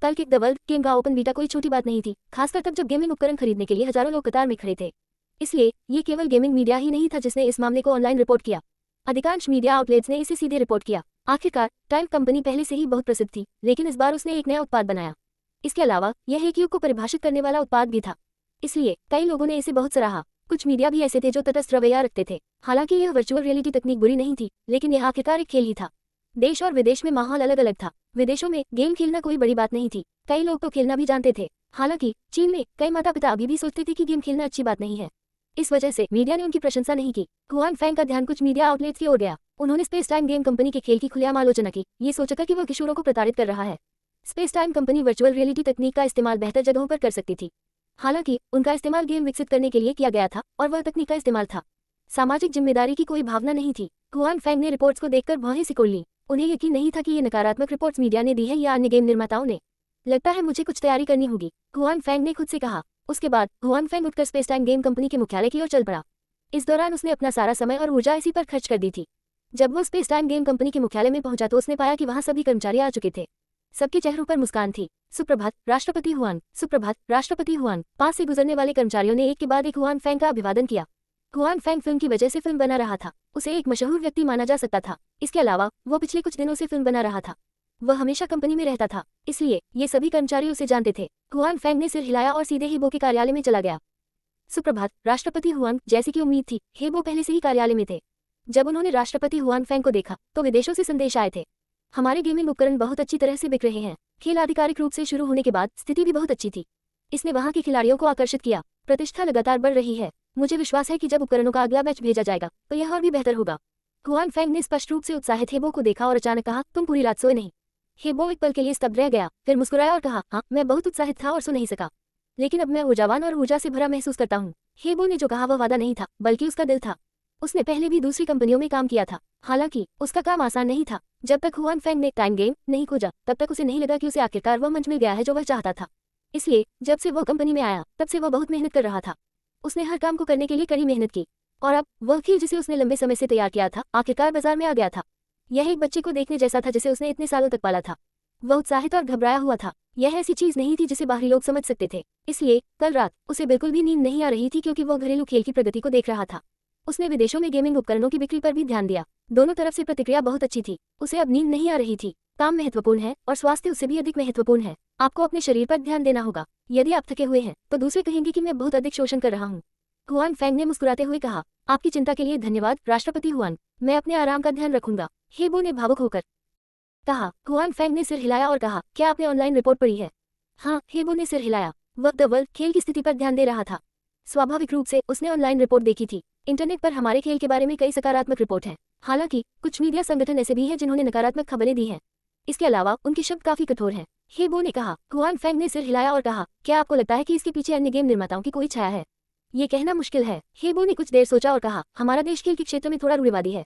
कल किक द वर्ल्ड गेम का ओपन बीटा कोई छोटी बात नहीं थी, खासकर तब जब गेमिंग उपकरण खरीदने के लिए हजारों लोग कतार में खड़े थे। इसलिए ये केवल गेमिंग मीडिया ही नहीं था जिसने इस मामले को ऑनलाइन रिपोर्ट किया। अधिकांश मीडिया आउटलेट्स ने इसे सीधे रिपोर्ट किया। आखिरकार टाइम कंपनी पहले से ही बहुत प्रसिद्ध थी, लेकिन इस बार उसने एक नया उत्पाद बनाया। इसके अलावा यह एक युग को परिभाषित करने वाला उत्पाद भी था, इसलिए कई लोगों ने इसे बहुत सराहा। कुछ मीडिया भी ऐसे थे जो तटस्थ रवैया रखते थे। हालांकि यह वर्चुअल रियलिटी तकनीक बुरी नहीं थी, लेकिन यह आखिरकार एक खेल ही था। देश और विदेश में माहौल अलग अलग था। विदेशों में गेम खेलना कोई बड़ी बात नहीं थी, कई लोग तो खेलना भी जानते थे। हालांकि चीन में कई माता पिता अभी भी सोचते थे कि गेम खेलना अच्छी बात नहीं है। इस वजह से मीडिया ने उनकी प्रशंसा नहीं की। हुआन फेंग का ध्यान कुछ मीडिया आउटलेट्स की ओर गया। उन्होंने स्पेस टाइम गेम कंपनी के खेल की खुलेआम आलोचना की, ये सोचकर कि वह किशोरों को प्रताड़ित कर रहा है। Space time company virtual reality तकनीक का इस्तेमाल बेहतर जगहों पर कर सकती थी। हालांकि उनका इस्तेमाल गेम विकसित करने के लिए किया गया था और वह तकनीक का इस्तेमाल था। सामाजिक जिम्मेदारी की कोई भावना नहीं थी। हुआन फेंग ने रिपोर्ट्स को देखकर भौहें सिकोड़ ली। उन्हें यकीन नहीं था कि ये नकारात्मक रिपोर्ट्स मीडिया ने दी है या अन्य गेम निर्माताओं ने। लगता है मुझे कुछ तैयारी करनी होगी, हुआन फेंग ने खुद से कहा। उसके बाद हुआन फेंग उठकर स्पेस टाइम गेम कंपनी के मुख्यालय की ओर चल पड़ा। इस दौरान उसने अपना सारा समय और ऊर्जा इसी पर खर्च कर दी थी। जब वो स्पेस टाइम गेम कंपनी के मुख्यालय में पहुंचा तो उसने पाया कि वहां सभी कर्मचारी आ चुके थे। सबके चेहरों पर मुस्कान थी। सुप्रभात राष्ट्रपति हुआन, सुप्रभात राष्ट्रपति हुआन। पास से गुजरने वाले कर्मचारियों ने एक के बाद एक हुआन फेंग का अभिवादन किया। हुआन फेंग फिल्म की वजह से फिल्म बना रहा था। उसे एक मशहूर व्यक्ति माना जा सकता था। इसके अलावा वो पिछले कुछ दिनों से फिल्म बना रहा था। वह हमेशा कंपनी में रहता था, इसलिए ये सभी कर्मचारी उसे जानते थे। हुआन फेंग ने सिर हिलाया और सीधे हेबो के कार्यालय में चला गया। सुप्रभात, राष्ट्रपति हुआन। जैसी कि उम्मीद थी, हेबो पहले से ही कार्यालय में थे। जब उन्होंने राष्ट्रपति हुआन फेंग को देखा तो विदेशों से संदेश आए थे। हमारे गेमिंग उपकरण बहुत अच्छी तरह से बिक रहे हैं। खेल आधिकारिक रूप से शुरू होने के बाद स्थिति भी बहुत अच्छी थी। इसने वहां के खिलाड़ियों को आकर्षित किया। प्रतिष्ठा लगातार बढ़ रही है। मुझे विश्वास है कि जब उपकरणों का अगला बैच भेजा जाएगा तो यह और भी बेहतर होगा। हुआन फेंग ने स्पष्ट रूप से उत्साहित हेबो को देखा और अचानक कहा, तुम पूरी रात सोए नहीं? हेबो एक पल के लिए स्तब्ध रह गया, फिर मुस्कुराया और कहा, हाँ, मैं बहुत उत्साहित था और सो नहीं सका, लेकिन अब मैं ऊर्जावान और ऊर्जा से भरा महसूस करता हूँ। हेबो ने जो कहा वह वादा नहीं था, बल्कि उसका दिल था। उसने पहले भी दूसरी कंपनियों में काम किया था, हालांकि उसका काम आसान नहीं था। जब तक हुआन फेंग ने टाइम गेम नहीं खोजा तब तक उसे नहीं लगा कि उसे आखिरकार वह मंच मिल गया है जो वह चाहता था। इसलिए जब से वह कंपनी में आया तब से वह बहुत मेहनत कर रहा था। उसने हर काम को करने के लिए कड़ी मेहनत की और अब वह खेल जिसे उसने लंबे समय से तैयार किया था आखिरकार बाजार में आ गया था। यह एक बच्चे को देखने जैसा था जिसे उसने इतने सालों तक पाला था। वह उत्साहित और घबराया हुआ था। यह ऐसी चीज नहीं थी जिसे बाहरी लोग समझ सकते थे। इसलिए कल रात उसे बिल्कुल भी नींद नहीं आ रही थी क्योंकि वह घरेलू खेल की प्रगति को देख रहा था। उसने विदेशों में गेमिंग उपकरणों की बिक्री पर भी ध्यान दिया। दोनों तरफ से प्रतिक्रिया बहुत अच्छी थी। उसे अब नींद नहीं आ रही थी। काम महत्वपूर्ण है और स्वास्थ्य उससे भी अधिक महत्वपूर्ण है। आपको अपने शरीर पर ध्यान देना होगा। यदि आप थके हुए हैं तो दूसरे कहेंगे कि मैं बहुत अधिक शोषण कर रहा हूँ। हुआन फेंग ने मुस्कुराते हुए कहा, आपकी चिंता के लिए धन्यवाद राष्ट्रपति हुआन, मैं अपने आराम का ध्यान रखूंगा। हेबो ने भावुक होकर कहा। हुआन फेंग ने सिर हिलाया और कहा, क्या आपने ऑनलाइन रिपोर्ट पढ़ी है? हाँ, हेबो ने सिर हिलाया। वह द वर्ल्ड खेल की स्थिति पर ध्यान दे रहा था। स्वाभाविक रूप से उसने ऑनलाइन रिपोर्ट देखी थी। इंटरनेट पर हमारे खेल के बारे में कई सकारात्मक रिपोर्ट हैं। हालांकि कुछ मीडिया संगठन ऐसे भी हैं जिन्होंने नकारात्मक खबरें दी हैं। इसके अलावा उनके शब्द काफी कठोर हैं। हेबो ने कहा। हुआन फेंग ने सिर हिलाया और कहा, क्या आपको लगता है कि इसके पीछे अन्य गेम निर्माताओं की कोई छाया है? ये कहना मुश्किल है। हेबो ने कुछ देर सोचा और कहा, हमारा देश खेल के क्षेत्र में थोड़ा रूढ़िवादी है।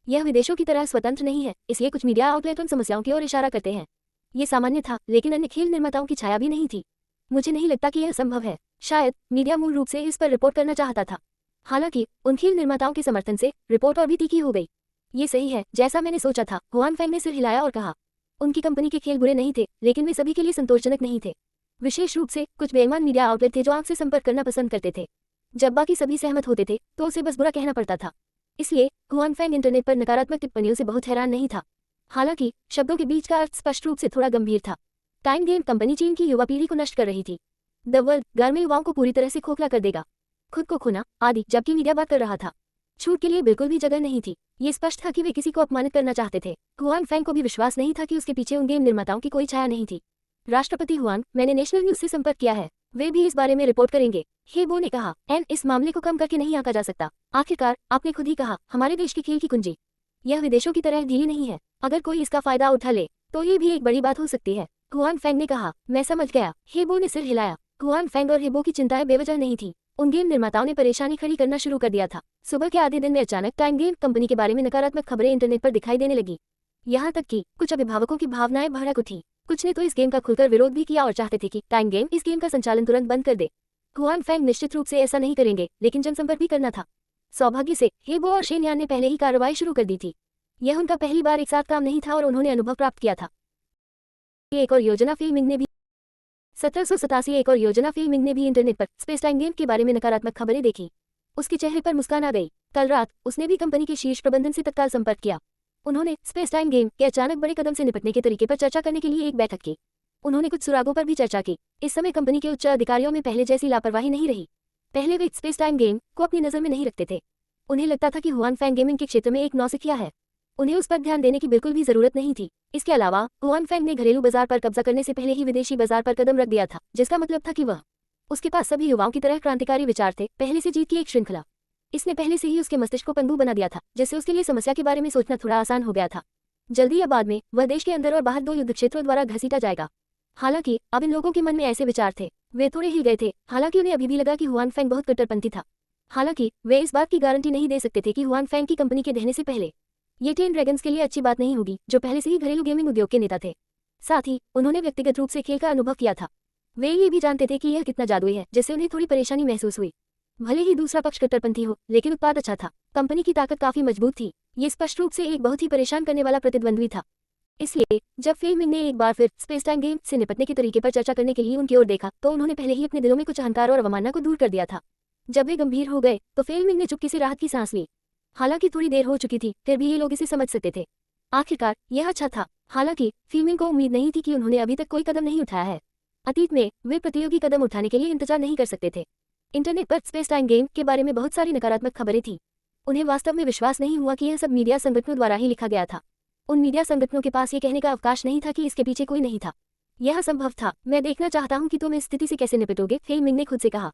यह विदेशों की तरह स्वतंत्र नहीं है, इसलिए कुछ मीडिया आउटलेट उन समस्याओं की ओर इशारा करते हैं। ये सामान्य था, लेकिन अन्य खेल निर्माताओं की छाया भी नहीं थी। मुझे नहीं लगता कि यह संभव है। शायद मीडिया मूल रूप से इस पर रिपोर्ट करना चाहता था। हालांकि उन खेल निर्माताओं के समर्थन से रिपोर्ट और भी तीखी हो गई। ये सही है, जैसा मैंने सोचा था। हुआन फेंग ने सिर हिलाया और कहा, उनकी कंपनी के खेल बुरे नहीं थे, लेकिन वे सभी के लिए संतोषजनक नहीं थे। विशेष रूप से कुछ बेईमान मीडिया आउटलेट थे जो आंख से संपर्क करना पसंद करते थे। जब बाकी सभी सहमत होते थे तो उसे बस बुरा कहना पड़ता था। इसलिए हुआन फेंग इंटरनेट पर नकारात्मक टिप्पणियों से बहुत हैरान नहीं था। हालांकि शब्दों के बीच का अर्थ स्पष्ट रूप से थोड़ा गंभीर था। टाइम गेम कंपनी चीन की युवा पीढ़ी को नष्ट कर रही थी। द वर्ल्ड घर में युवाओं को पूरी तरह से खोखला कर देगा, खुद को खोना आदि। जबकि मीडिया बात कर रहा था, छूट के लिए बिल्कुल भी जगह नहीं थी। ये स्पष्ट था कि वे किसी को अपमानित करना चाहते थे। हुआन फेंग को भी विश्वास नहीं था कि उसके पीछे उन गेम निर्माताओं की कोई छाया नहीं थी। राष्ट्रपति हुआन, मैंने नेशनल न्यूज से संपर्क किया है, वे भी इस बारे में रिपोर्ट करेंगे। हेबो ने कहा, इस मामले को कम करके नहीं आंका जा सकता। आखिरकार आपने खुद ही कहा, हमारे देश के खेल की कुंजी यह विदेशों की तरह ढीली नहीं है। अगर कोई इसका फायदा उठा ले तो ये भी एक बड़ी बात हो सकती है। हुआन फेंग ने कहा, मैं समझ गया। हेबो ने सिर हिलाया। हुआन फेंग और हेबो की चिंताएं बेवजह नहीं थी। उन गेम निर्माताओं ने परेशानी खड़ी करना शुरू कर दिया था। सुबह के आधे दिन में अचानक टाइम गेम कंपनी के बारे में नकारात्मक खबरें इंटरनेट पर दिखाई देने लगी। यहाँ तक कि कुछ अभिभावकों की भावनाएं भड़क उठी। कुछ ने तो इस गेम का खुलकर विरोध भी किया और चाहते थे कि टाइम गेम इस गेम का संचालन तुरंत बंद कर दे। हुआन फेंग निश्चित रूप से ऐसा नहीं करेंगे, लेकिन जनसंपर्क भी करना था। सौभाग्य से हेबो और शेनयान ने पहले ही कार्रवाई शुरू कर दी थी। यह उनका पहली बार एक साथ काम नहीं था और उन्होंने अनुभव प्राप्त किया था। एक और योजना फिल्मिंग ने भी 1787 एक और योजना फिल्मिंग ने भी इंटरनेट पर स्पेस टाइम गेम के बारे में नकारात्मक खबरें देखी। उसके चेहरे पर मुस्कान आ गई। कल रात उसने भी कंपनी के शीर्ष प्रबंधन से तत्काल संपर्क किया। उन्होंने स्पेस टाइम गेम के अचानक बड़े कदम से निपटने के तरीके पर चर्चा करने के लिए एक बैठक की। उन्होंने कुछ सुरागों पर भी चर्चा की। इस समय कंपनी के उच्च अधिकारियों में पहले जैसी लापरवाही नहीं रही। पहले वे स्पेस टाइम गेम को अपनी नजर में नहीं रखते थे। उन्हें लगता था कि हुआन फेंग गेमिंग के क्षेत्र में एक नौसिखिया है। उन्हें उस पर ध्यान देने की बिल्कुल भी जरूरत नहीं थी। इसके अलावा हुआन फेंग ने घरेलू बाजार पर कब्जा करने से पहले ही विदेशी बाजार पर कदम रख दिया था, जिसका मतलब था कि उसके पास सभी युवाओं की तरह क्रांतिकारी विचार थे, पहले से जीत की एक श्रृंखला। इसने पहले से ही उसके मस्तिष्क को पनडुब्बी बना दिया था, जिससे उसके लिए समस्या के बारे में सोचना थोड़ा आसान हो गया था। जल्दी या बाद में वह देश के अंदर और बाहर 2 युद्ध क्षेत्रों द्वारा घसीटा जाएगा। हालांकि अब इन लोगों के मन में ऐसे विचार थे। वे थोड़े हिल गए थे। हालांकि उन्हें अभी भी लगा कि हुआन फेंग बहुत कट्टरपंथी था। हालांकि वे इस बात की गारंटी नहीं दे सकते थे कि हुआन फेंग की कंपनी के रहने से पहले ये 10 ड्रैगन्स के लिए अच्छी बात नहीं होगी, जो पहले से ही घरेलू गेमिंग उद्योग के नेता थे। साथ ही उन्होंने व्यक्तिगत रूप से खेल का अनुभव किया था। वे ये भी जानते थे कि यह कितना जादुई है, जिससे उन्हें थोड़ी परेशानी महसूस हुई। भले ही दूसरा पक्ष कट्टरपंथी हो, लेकिन उत्पाद अच्छा था। कंपनी की ताकत काफी मजबूत थी। ये स्पष्ट रूप से एक बहुत ही परेशान करने वाला प्रतिद्वंद्वी था। इसलिए जब फिल्मिंग ने एक बार फिर स्पेस टाइम गेम से निपटने के तरीके पर चर्चा करने के लिए उनकी ओर देखा, तो उन्होंने पहले ही अपने दिलों में कुछ अहंकार और अवमानना को दूर कर दिया था। जब वे गंभीर हो गए तो फिल्मिंग ने चुपके से राहत की सांस ली। हालांकि थोड़ी देर हो चुकी थी, फिर भी ये लोग इसे समझ सकते थे। आखिरकार यह अच्छा था। हालांकि फीमिंग को उम्मीद नहीं थी कि उन्होंने अभी तक कोई कदम नहीं उठाया है। अतीत में वे प्रतियोगी कदम उठाने के लिए इंतजार नहीं कर सकते थे। इंटरनेट पर स्पेस टाइम गेम के बारे में बहुत सारी नकारात्मक खबरें थीं। उन्हें वास्तव में विश्वास नहीं हुआ कि यह सब मीडिया संगठनों द्वारा ही लिखा गया था। उन मीडिया संगठनों के पास ये कहने का अवकाश नहीं था कि इसके पीछे कोई नहीं था। यह असंभव था। मैं देखना चाहता हूं कि तुम इस स्थिति से कैसे निपटोगे, फेई मिंग ने खुद से कहा।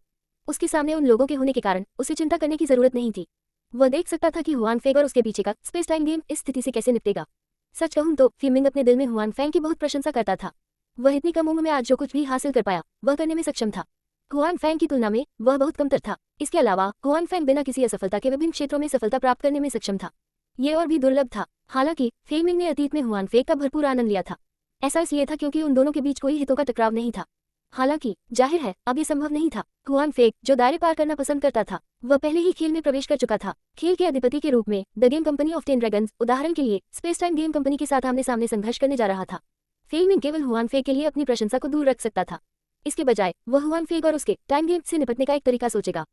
उसके सामने उन लोगों के होने के कारण उसे चिंता करने की जरूरत नहीं थी। वह देख सकता था कि हुआन फेंग और उसके पीछे का स्पेस टाइम गेम इस स्थिति से कैसे निपटेगा। सच कहूं तो फी मिंग अपने दिल में हुआन फेंग की बहुत प्रशंसा करता था। वह इतनी कम उम्र में आज जो कुछ भी हासिल कर पाया वह करने में सक्षम था। हुआन फेंग की तुलना में वह बहुत कमतर था। इसके अलावा हुआन फेंग बिना किसी असफलता के विभिन्न क्षेत्रों में सफलता प्राप्त करने में सक्षम था। ये और भी दुर्लभ था। हालांकि फी मिंग ने अतीत में हुआन फेंग का भरपूर आनंद लिया था। ऐसा इसलिए था क्योंकि उन दोनों के बीच कोई हितों का टकराव नहीं था। हालांकि जाहिर है अब ये संभव नहीं था। हुआन फेंग जो दायरे पार करना पसंद करता था वह पहले ही खेल में प्रवेश कर चुका था। खेल के अधिपति के रूप में the game company of 10 dragons उदाहरण के लिए स्पेस टाइम गेम कंपनी के साथ आमने सामने संघर्ष करने जा रहा था। फी मिंग केवल हुआन फेंग के लिए अपनी प्रशंसा को दूर रख सकता था। इसके बजाय वह हुआन फेंग और उसके टाइम गेम से निपटने का एक तरीका सोचेगा।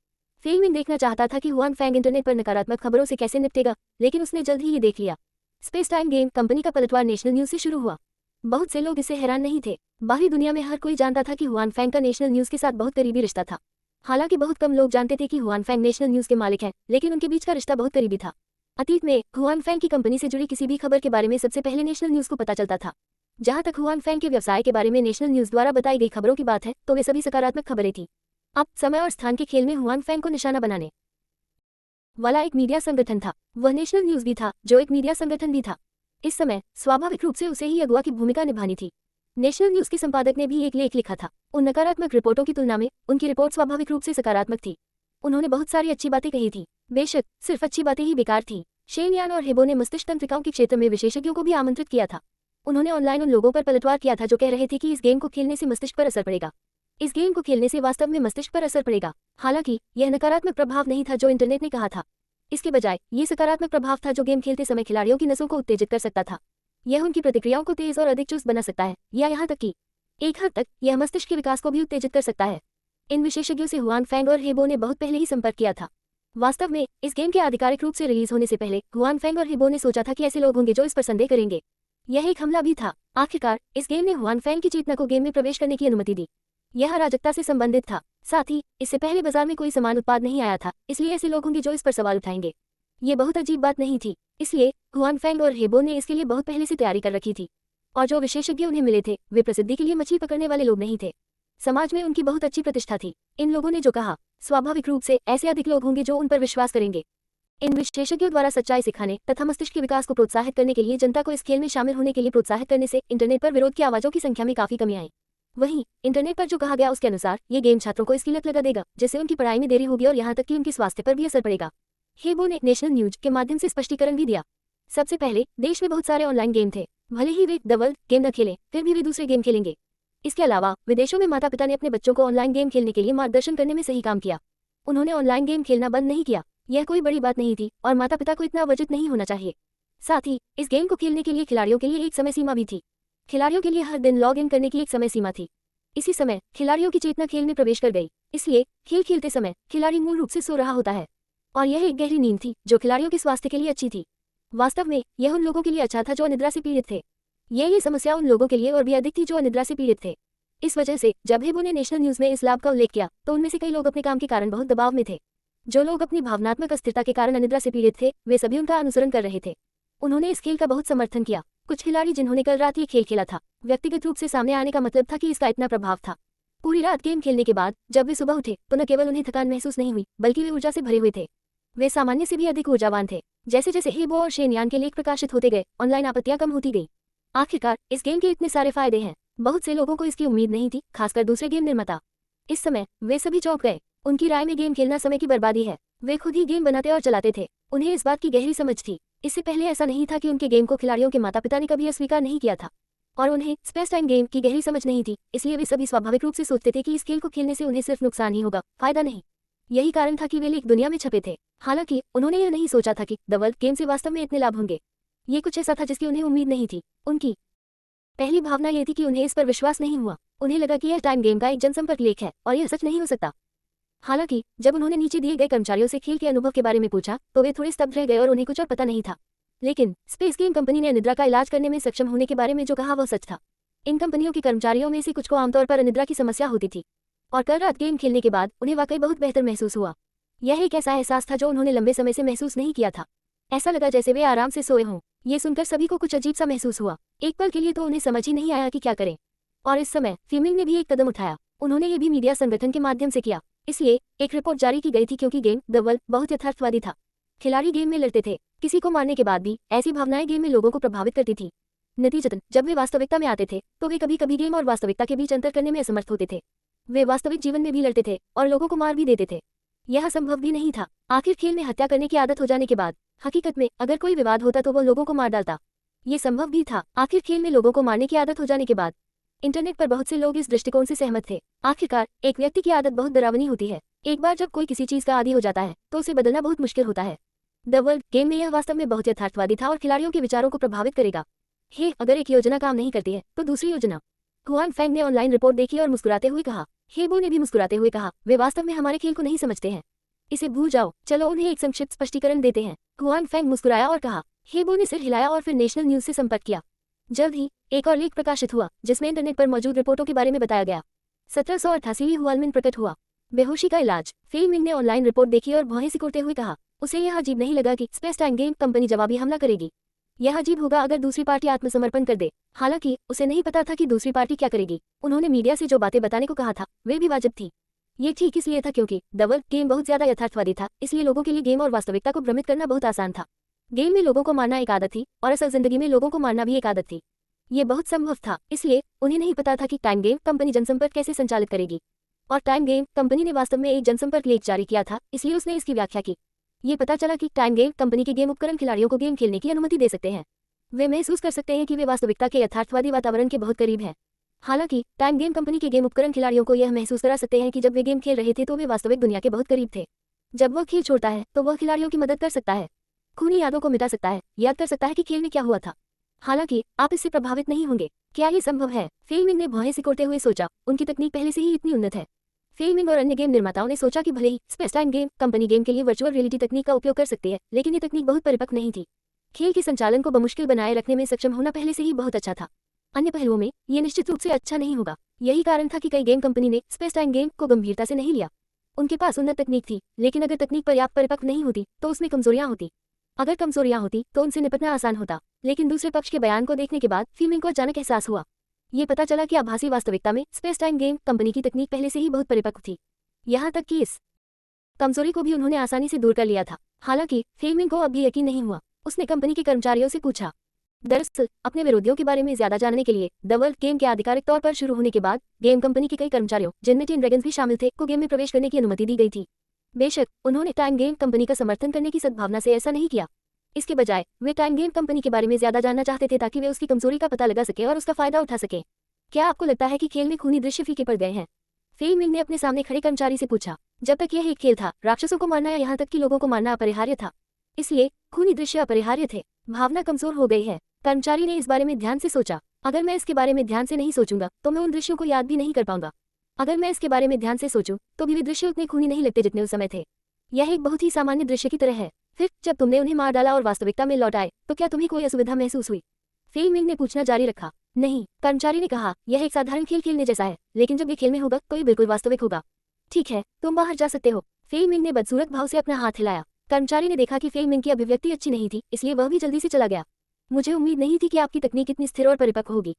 फी मिंग देखना चाहता था कि हुआन फेंग इंटरनेट पर नकारात्मक खबरों से कैसे निपटेगा, लेकिन उसने जल्द ही ये देख लिया। स्पेस टाइम गेम कंपनी का पलटवार नेशनल न्यूज से शुरू हुआ। बहुत से लोग इससे हैरान नहीं थे। बाहरी दुनिया में हर कोई जानता था कि हुआन फेंग का नेशनल न्यूज के साथ बहुत करीबी रिश्ता था। हालांकि बहुत कम लोग जानते थे कि हुआन फेंग नेशनल न्यूज के मालिक हैं, लेकिन उनके बीच का रिश्ता बहुत करीबी था। अतीत में हुआन फेंग की कंपनी से जुड़ी किसी भी खबर के बारे में सबसे पहले नेशनल न्यूज को पता चलता था। जहां तक हुआन फेंग के व्यवसाय के बारे में नेशनल न्यूज द्वारा बताई गई खबरों की बात है तो वे सभी सकारात्मक खबरें थी। अब समय और स्थान के खेल में हुआन फेंग को निशाना बनाने वाला एक मीडिया संगठन था। वह नेशनल न्यूज भी था जो एक मीडिया संगठन भी था। इस समय स्वाभाविक रूप से उसे ही अगुवा की भूमिका निभानी थी। नेशनल न्यूज के संपादक ने भी एक लेख लिखा था। उन नकारात्मक रिपोर्टों की तुलना में उनकी रिपोर्ट स्वाभाविक रूप से सकारात्मक थी। उन्होंने बहुत सारी अच्छी बातें कही थी। बेशक सिर्फ अच्छी बातें ही बेकार थी। शेन यान और हेबो ने मस्तिष्क तंत्रिकाओं के क्षेत्र में विशेषज्ञों को भी आमंत्रित किया था। उन्होंने ऑनलाइन उन लोगों पर पलटवार किया था जो कह रहे थे कि इस गेम को खेलने से मस्तिष्क पर असर पड़ेगा। इस गेम को खेलने से वास्तव में मस्तिष्क पर असर पड़ेगा। हालांकि यह नकारात्मक प्रभाव नहीं था जो इंटरनेट ने कहा था। इसके बजाय ये सकारात्मक प्रभाव था जो गेम खेलते समय खिलाड़ियों की नसों को उत्तेजित कर सकता था। यह उनकी प्रतिक्रियाओं को तेज और अधिक चुस्त बना सकता है, या यहाँ तक कि एक हद तक यह मस्तिष्क के विकास को भी उत्तेजित कर सकता है। इन विशेषज्ञों से हुआन फेंग और हेबो ने बहुत पहले ही संपर्क किया था। वास्तव में इस गेम के आधिकारिक रूप से रिलीज होने से पहले हुआन फेंग और हेबो ने सोचा था कि ऐसे लोग होंगे जो इस पर संदेह करेंगे। यह एक हमला भी था। आखिरकार इस गेम ने हुआन फेंग की चेतना को गेम में प्रवेश करने की अनुमति दी। यह अराजकता से संबंधित था। साथ ही इससे पहले बाजार में कोई समान उत्पाद नहीं आया था, इसलिए ऐसे लोग होंगे जो इस पर सवाल उठाएंगे। ये बहुत अजीब बात नहीं थी। इसलिए हुआन फेंग और हेबो ने इसके लिए बहुत पहले से तैयारी कर रखी थी। और जो विशेषज्ञ उन्हें मिले थे वे प्रसिद्धि के लिए मछली पकड़ने वाले लोग नहीं थे। समाज में उनकी बहुत अच्छी प्रतिष्ठा थी। इन लोगों ने जो कहा स्वाभाविक रूप से ऐसे अधिक लोग होंगे जो उन पर विश्वास करेंगे। इन विशेषज्ञों द्वारा सच्चाई सिखाने तथा मस्तिष्क के विकास को प्रोत्साहित करने के लिए जनता को इस खेल में शामिल होने के लिए प्रोत्साहित करने से इंटरनेट पर विरोध की आवाजों की संख्या में काफी कमी आई। वहीं इंटरनेट पर जो कहा गया उसके अनुसार ये गेम छात्रों को इसकी लत लगा देगा, जिससे उनकी पढ़ाई में देरी होगी और यहाँ तक कि उनके स्वास्थ्य पर भी असर पड़ेगा। हेबो ने नेशनल न्यूज के माध्यम से स्पष्टीकरण भी दिया। सबसे पहले देश में बहुत सारे ऑनलाइन गेम थे। भले ही वे द वर्ल्ड गेम न खेलें, फिर भी वे दूसरे गेम खेलेंगे। इसके अलावा विदेशों में माता पिता ने अपने बच्चों को ऑनलाइन गेम खेलने के लिए मार्गदर्शन करने में सही काम किया। उन्होंने ऑनलाइन गेम खेलना बंद नहीं किया। यह कोई बड़ी बात नहीं थी और माता पिता को इतना अवजत नहीं होना चाहिए। साथ ही इस गेम को खेलने के लिए खिलाड़ियों के लिए एक समय सीमा भी थी। खिलाड़ियों के लिए हर दिन लॉग इन करने की एक समय सीमा थी। इसी समय खिलाड़ियों की चेतना खेल में प्रवेश कर गई, इसलिए खेल खेलते समय खिलाड़ी मूल रूप से सो रहा होता है और यह एक गहरी नींद थी जो खिलाड़ियों के स्वास्थ्य के लिए अच्छी थी। वास्तव में यह उन लोगों के लिए अच्छा था जो अनिद्रा से पीड़ित थे। ये समस्या उन लोगों के लिए और भी अधिक थी जो अनिद्रा से पीड़ित थे। इस वजह से जब हेबो ने नेशनल न्यूज में इस लाभ का उल्लेख किया तो उनमें से कई लोग अपने काम के कारण बहुत दबाव में थे। जो लोग अपनी भावनात्मक अस्थिरता के कारण अनिद्रा से पीड़ित थे वे सभी उनका अनुसरण कर रहे थे। उन्होंने इस खेल का बहुत समर्थन किया। कुछ खिलाड़ी जिन्होंने कल रात ये खेल खेला था व्यक्तिगत रूप से सामने आने का मतलब था कि इसका इतना प्रभाव था। पूरी रात गेम खेलने के बाद जब वे सुबह उठे तो न केवल उन्हें थकान महसूस नहीं हुई बल्कि वे ऊर्जा से भरे हुए थे। वे सामान्य से भी अधिक ऊर्जावान थे। जैसे जैसे हेबो और शेन यान के लेख प्रकाशित होते गए ऑनलाइन आपत्तियां कम होती गई। आखिरकार इस गेम के इतने सारे फायदे हैं, बहुत से लोगों को इसकी उम्मीद नहीं थी, खासकर दूसरे गेम निर्माता। इस समय वे सभी चौंक गए। उनकी राय में गेम खेलना समय की बर्बादी है। वे खुद ही गेम बनाते और चलाते थे। उन्हें इस बात की गहरी समझ थी। इससे पहले ऐसा नहीं था कि उनके गेम को खिलाड़ियों के माता पिता ने कभी अस्वीकार नहीं किया था और उन्हें स्पेस टाइम गेम की गहरी समझ नहीं थी, इसलिए वे सभी स्वाभाविक रूप से सोचते थे कि इस खेल को खेलने से उन्हें सिर्फ नुकसान ही होगा, फायदा नहीं। यही कारण था कि वे लेख दुनिया में छपे थे। हालांकि उन्होंने यह नहीं सोचा था कि द वर्ल्ड गेम से वास्तव में इतने लाभ होंगे। ये कुछ ऐसा था जिसकी उन्हें उम्मीद नहीं थी। उनकी पहली भावना यह थी कि उन्हें इस पर विश्वास नहीं हुआ। उन्हें लगा कि यह टाइम गेम का एक जनसंपर्क लेख है और यह सच नहीं हो सकता। हालांकि जब उन्होंने नीचे दिए गए कर्मचारियों से खेल के अनुभव के बारे में पूछा तो वे थोड़े स्तब्ध रह गए और उन्हें कुछ और पता नहीं था। लेकिन स्पेस गेम कंपनी ने अनिद्रा का इलाज करने में सक्षम होने के बारे में जो कहा वह सच था। इन कंपनियों के कर्मचारियों में से कुछ को आमतौर पर अनिद्रा की समस्या होती थी, और कल रात गेम खेलने के बाद उन्हें वाकई बहुत बेहतर महसूस हुआ। यह एक ऐसा एहसास था जो उन्होंने लंबे समय से महसूस नहीं किया था। ऐसा लगा जैसे वे आराम से सोए हों। ये सुनकर सभी को कुछ अजीब सा महसूस हुआ। एक पल के लिए तो उन्हें समझ ही नहीं आया कि क्या करें। और इस समय फीमिंग ने भी एक कदम उठाया। उन्होंने ये भी मीडिया संगठन के माध्यम से किया। इसलिए एक रिपोर्ट जारी की गई थी क्योंकि गेम द वर्ल्ड बहुत यथार्थवादी था। खिलाड़ी गेम में लड़ते थे, किसी को मारने के बाद भी ऐसी भावनाएं गेम में लोगों को प्रभावित करती थी। नतीजतन जब वे वास्तविकता में आते थे तो वे कभी कभी गेम और वास्तविकता के बीच अंतर करने में असमर्थ होते थे। वे वास्तविक जीवन में भी लड़ते थे और लोगों को मार भी देते थे। यह संभव भी नहीं था। आखिर खेल में हत्या करने की आदत हो जाने के बाद हकीकत में अगर कोई विवाद होता तो वो लोगों को मार डालता। ये संभव भी था। आखिर खेल में लोगों को मारने की आदत हो जाने के बाद इंटरनेट पर बहुत से लोग इस दृष्टिकोण से सहमत थे। आखिरकार एक व्यक्ति की आदत बहुत डरावनी होती है। एक बार जब कोई किसी चीज का आदी हो जाता है तो उसे बदलना बहुत मुश्किल होता है। द वर्ल्ड गेम में यह वास्तव में बहुत यथार्थवादी था और खिलाड़ियों के विचारों को प्रभावित करेगा। अगर एक योजना काम नहीं करती है तो दूसरी योजना। हुआन फैंग ने ऑनलाइन रिपोर्ट देखी और मुस्कुराते हुए कहा। हेबो ने भी मुस्कुराते हुए कहा, वे वास्तव में हमारे खेल को नहीं समझते हैं। इसे भूल जाओ, चलो उन्हें एक संक्षिप्त स्पष्टीकरण देते हैं। हुआन फैंग मुस्कुराया और कहा। हेबो ने सिर हिलाया और फिर नेशनल न्यूज से संपर्क किया। जल्द ही एक और लेख प्रकाशित हुआ जिसमें इंटरनेट पर मौजूद रिपोर्टों के बारे में बताया गया। 1788 हुआनमिन प्रकट हुआ। बेहोशी का इलाज। फीमिंग ने ऑनलाइन रिपोर्ट देखी और भौहें सिकोड़ते हुए कहा। उसे यह अजीब नहीं लगा कि स्पेस टाइम गेम कंपनी जवाबी हमला करेगी। यह अजीब होगा अगर दूसरी पार्टी आत्मसमर्पण कर दे। हालांकि उसे नहीं पता था कि दूसरी पार्टी क्या करेगी। उन्होंने मीडिया से जो बातें बताने को कहा था वे भी वाजिब थी। ये ठीक इसलिए था क्योंकि द वर्ल्ड गेम बहुत ज्यादा यथार्थवादी था, इसलिए लोगों के लिए गेम और वास्तविकता को भ्रमित करना बहुत आसान था। गेम में लोगों को मारना एक आदत थी और असल जिंदगी में लोगों को मारना भी एक आदत थी। ये बहुत संभव था, इसलिए उन्हें नहीं पता था कि टाइम गेम कंपनी जनसंपर्क कैसे संचालित करेगी। और टाइम गेम कंपनी ने वास्तव में एक जनसंपर्क लेख जारी किया था, इसलिए उसने इसकी व्याख्या की। ये पता चला कि टाइम गेम कंपनी के गेम उपकरण खिलाड़ियों को गेम खेलने की अनुमति दे सकते हैं। वे महसूस कर सकते हैं कि वे वास्तविकता के यथार्थवादी वातावरण के बहुत करीब हैं। हालांकि टाइम गेम कंपनी के गेम उपकरण खिलाड़ियों को यह महसूस करा सकते हैं कि जब वे गेम खेल रहे थे तो वे वास्तविक दुनिया के बहुत करीब थे। जब वह खेल छोड़ता है तो वह खिलाड़ियों की मदद कर सकता है, खूनी यादों को मिटा सकता है, याद कर सकता है कि खेल में क्या हुआ था। हालांकि आप इससे प्रभावित नहीं होंगे। क्या ये संभव है? फेमिंग ने भौहें सिकोड़ते हुए सोचा। उनकी तकनीक पहले से ही इतनी उन्नत है। फेमिंग और अन्य गेम निर्माताओं ने सोचा कि भले ही space time game company game के लिए वर्चुअल रियलिटी तकनीक का उपयोग कर सकती है, लेकिन ये तकनीक बहुत परिपक्व नहीं थी। खेल के संचालन को बमुश्किल बनाए रखने में सक्षम होना पहले से ही बहुत अच्छा था। अन्य पहलुओं में ये निश्चित रूप से अच्छा नहीं होगा। यही कारण था कि कई गेम कंपनी ने स्पेस टाइम गेम को गंभीरता से नहीं लिया। उनके पास उन्नत तकनीक थी, लेकिन अगर तकनीक पर्याप्त परिपक्व नहीं होती तो उसमें कमजोरियां होती। अगर कमजोरियां होती तो उनसे निपटना आसान होता। लेकिन दूसरे पक्ष के बयान को देखने के बाद फीमिंग को अचानक एहसास हुआ। ये पता चला कि आभासी वास्तविकता में स्पेस टाइम गेम कंपनी की तकनीक पहले से ही बहुत परिपक्व थी। यहाँ तक कि इस कमजोरी को भी उन्होंने आसानी से दूर कर लिया था। हालांकि फेमिंग को अब भी यकीन नहीं हुआ। उसने कंपनी के कर्मचारियों से पूछा। दरअसल अपने विरोधियों के बारे में ज्यादा जानने के लिए द वर्ल्ड गेम के आधिकारिक तौर पर शुरू होने के बाद गेम कंपनी के कई कर्मचारियों, जिनमें टीम ड्रैगन्स भी शामिल थे, को गेम में प्रवेश करने की अनुमति दी गई थी। बेशक उन्होंने टाइम गेम कंपनी का समर्थन करने की सद्भावना से ऐसा नहीं किया। इसके बजाय वे टाइम गेम कंपनी के बारे में ज्यादा जानना चाहते थे ताकि वे उसकी कमजोरी का पता लगा सके और उसका फायदा उठा सके। क्या आपको लगता है कि खेल में खूनी दृश्य फीके पड़ गए हैं? फेमिंग ने अपने सामने खड़े कर्मचारी से पूछा। जब तक यह एक खेल था, राक्षसों को मारना या यहाँ तक कि लोगों को मारना अपरिहार्य था, इसलिए खूनी दृश्य अपरिहार्य थे। भावना कमजोर हो गई है। कर्मचारी ने इस बारे में ध्यान से सोचा। अगर मैं इसके बारे में ध्यान से नहीं सोचूंगा तो मैं उन दृश्यों को याद भी नहीं कर पाऊंगा। अगर मैं इसके बारे में ध्यान से सोचूं तो भी वे दृश्य उतने खूनी नहीं लगते जितने उस समय थे। यह एक बहुत ही सामान्य दृश्य की तरह है। फिर जब तुमने उन्हें मार डाला और वास्तविकता में लौट आए तो क्या तुम्हें कोई असुविधा महसूस हुई? फेमिंग ने पूछना जारी रखा। नहीं, कर्मचारी ने कहा, यह एक साधारण खेल खेलने जैसा है, लेकिन जब ये खेल में होगा तो ये बिल्कुल वास्तविक होगा। ठीक है, तुम बाहर जा सकते हो। फेमिंग ने बदसूरत भाव से अपना हाथ हिलाया। कर्मचारी ने देखा कि फेमिंग की अभिव्यक्ति अच्छी नहीं थी, इसलिए वह भी जल्दी से चला गया। मुझे उम्मीद नहीं थी कि आपकी तकनीक इतनी स्थिर और परिपक्व होगी,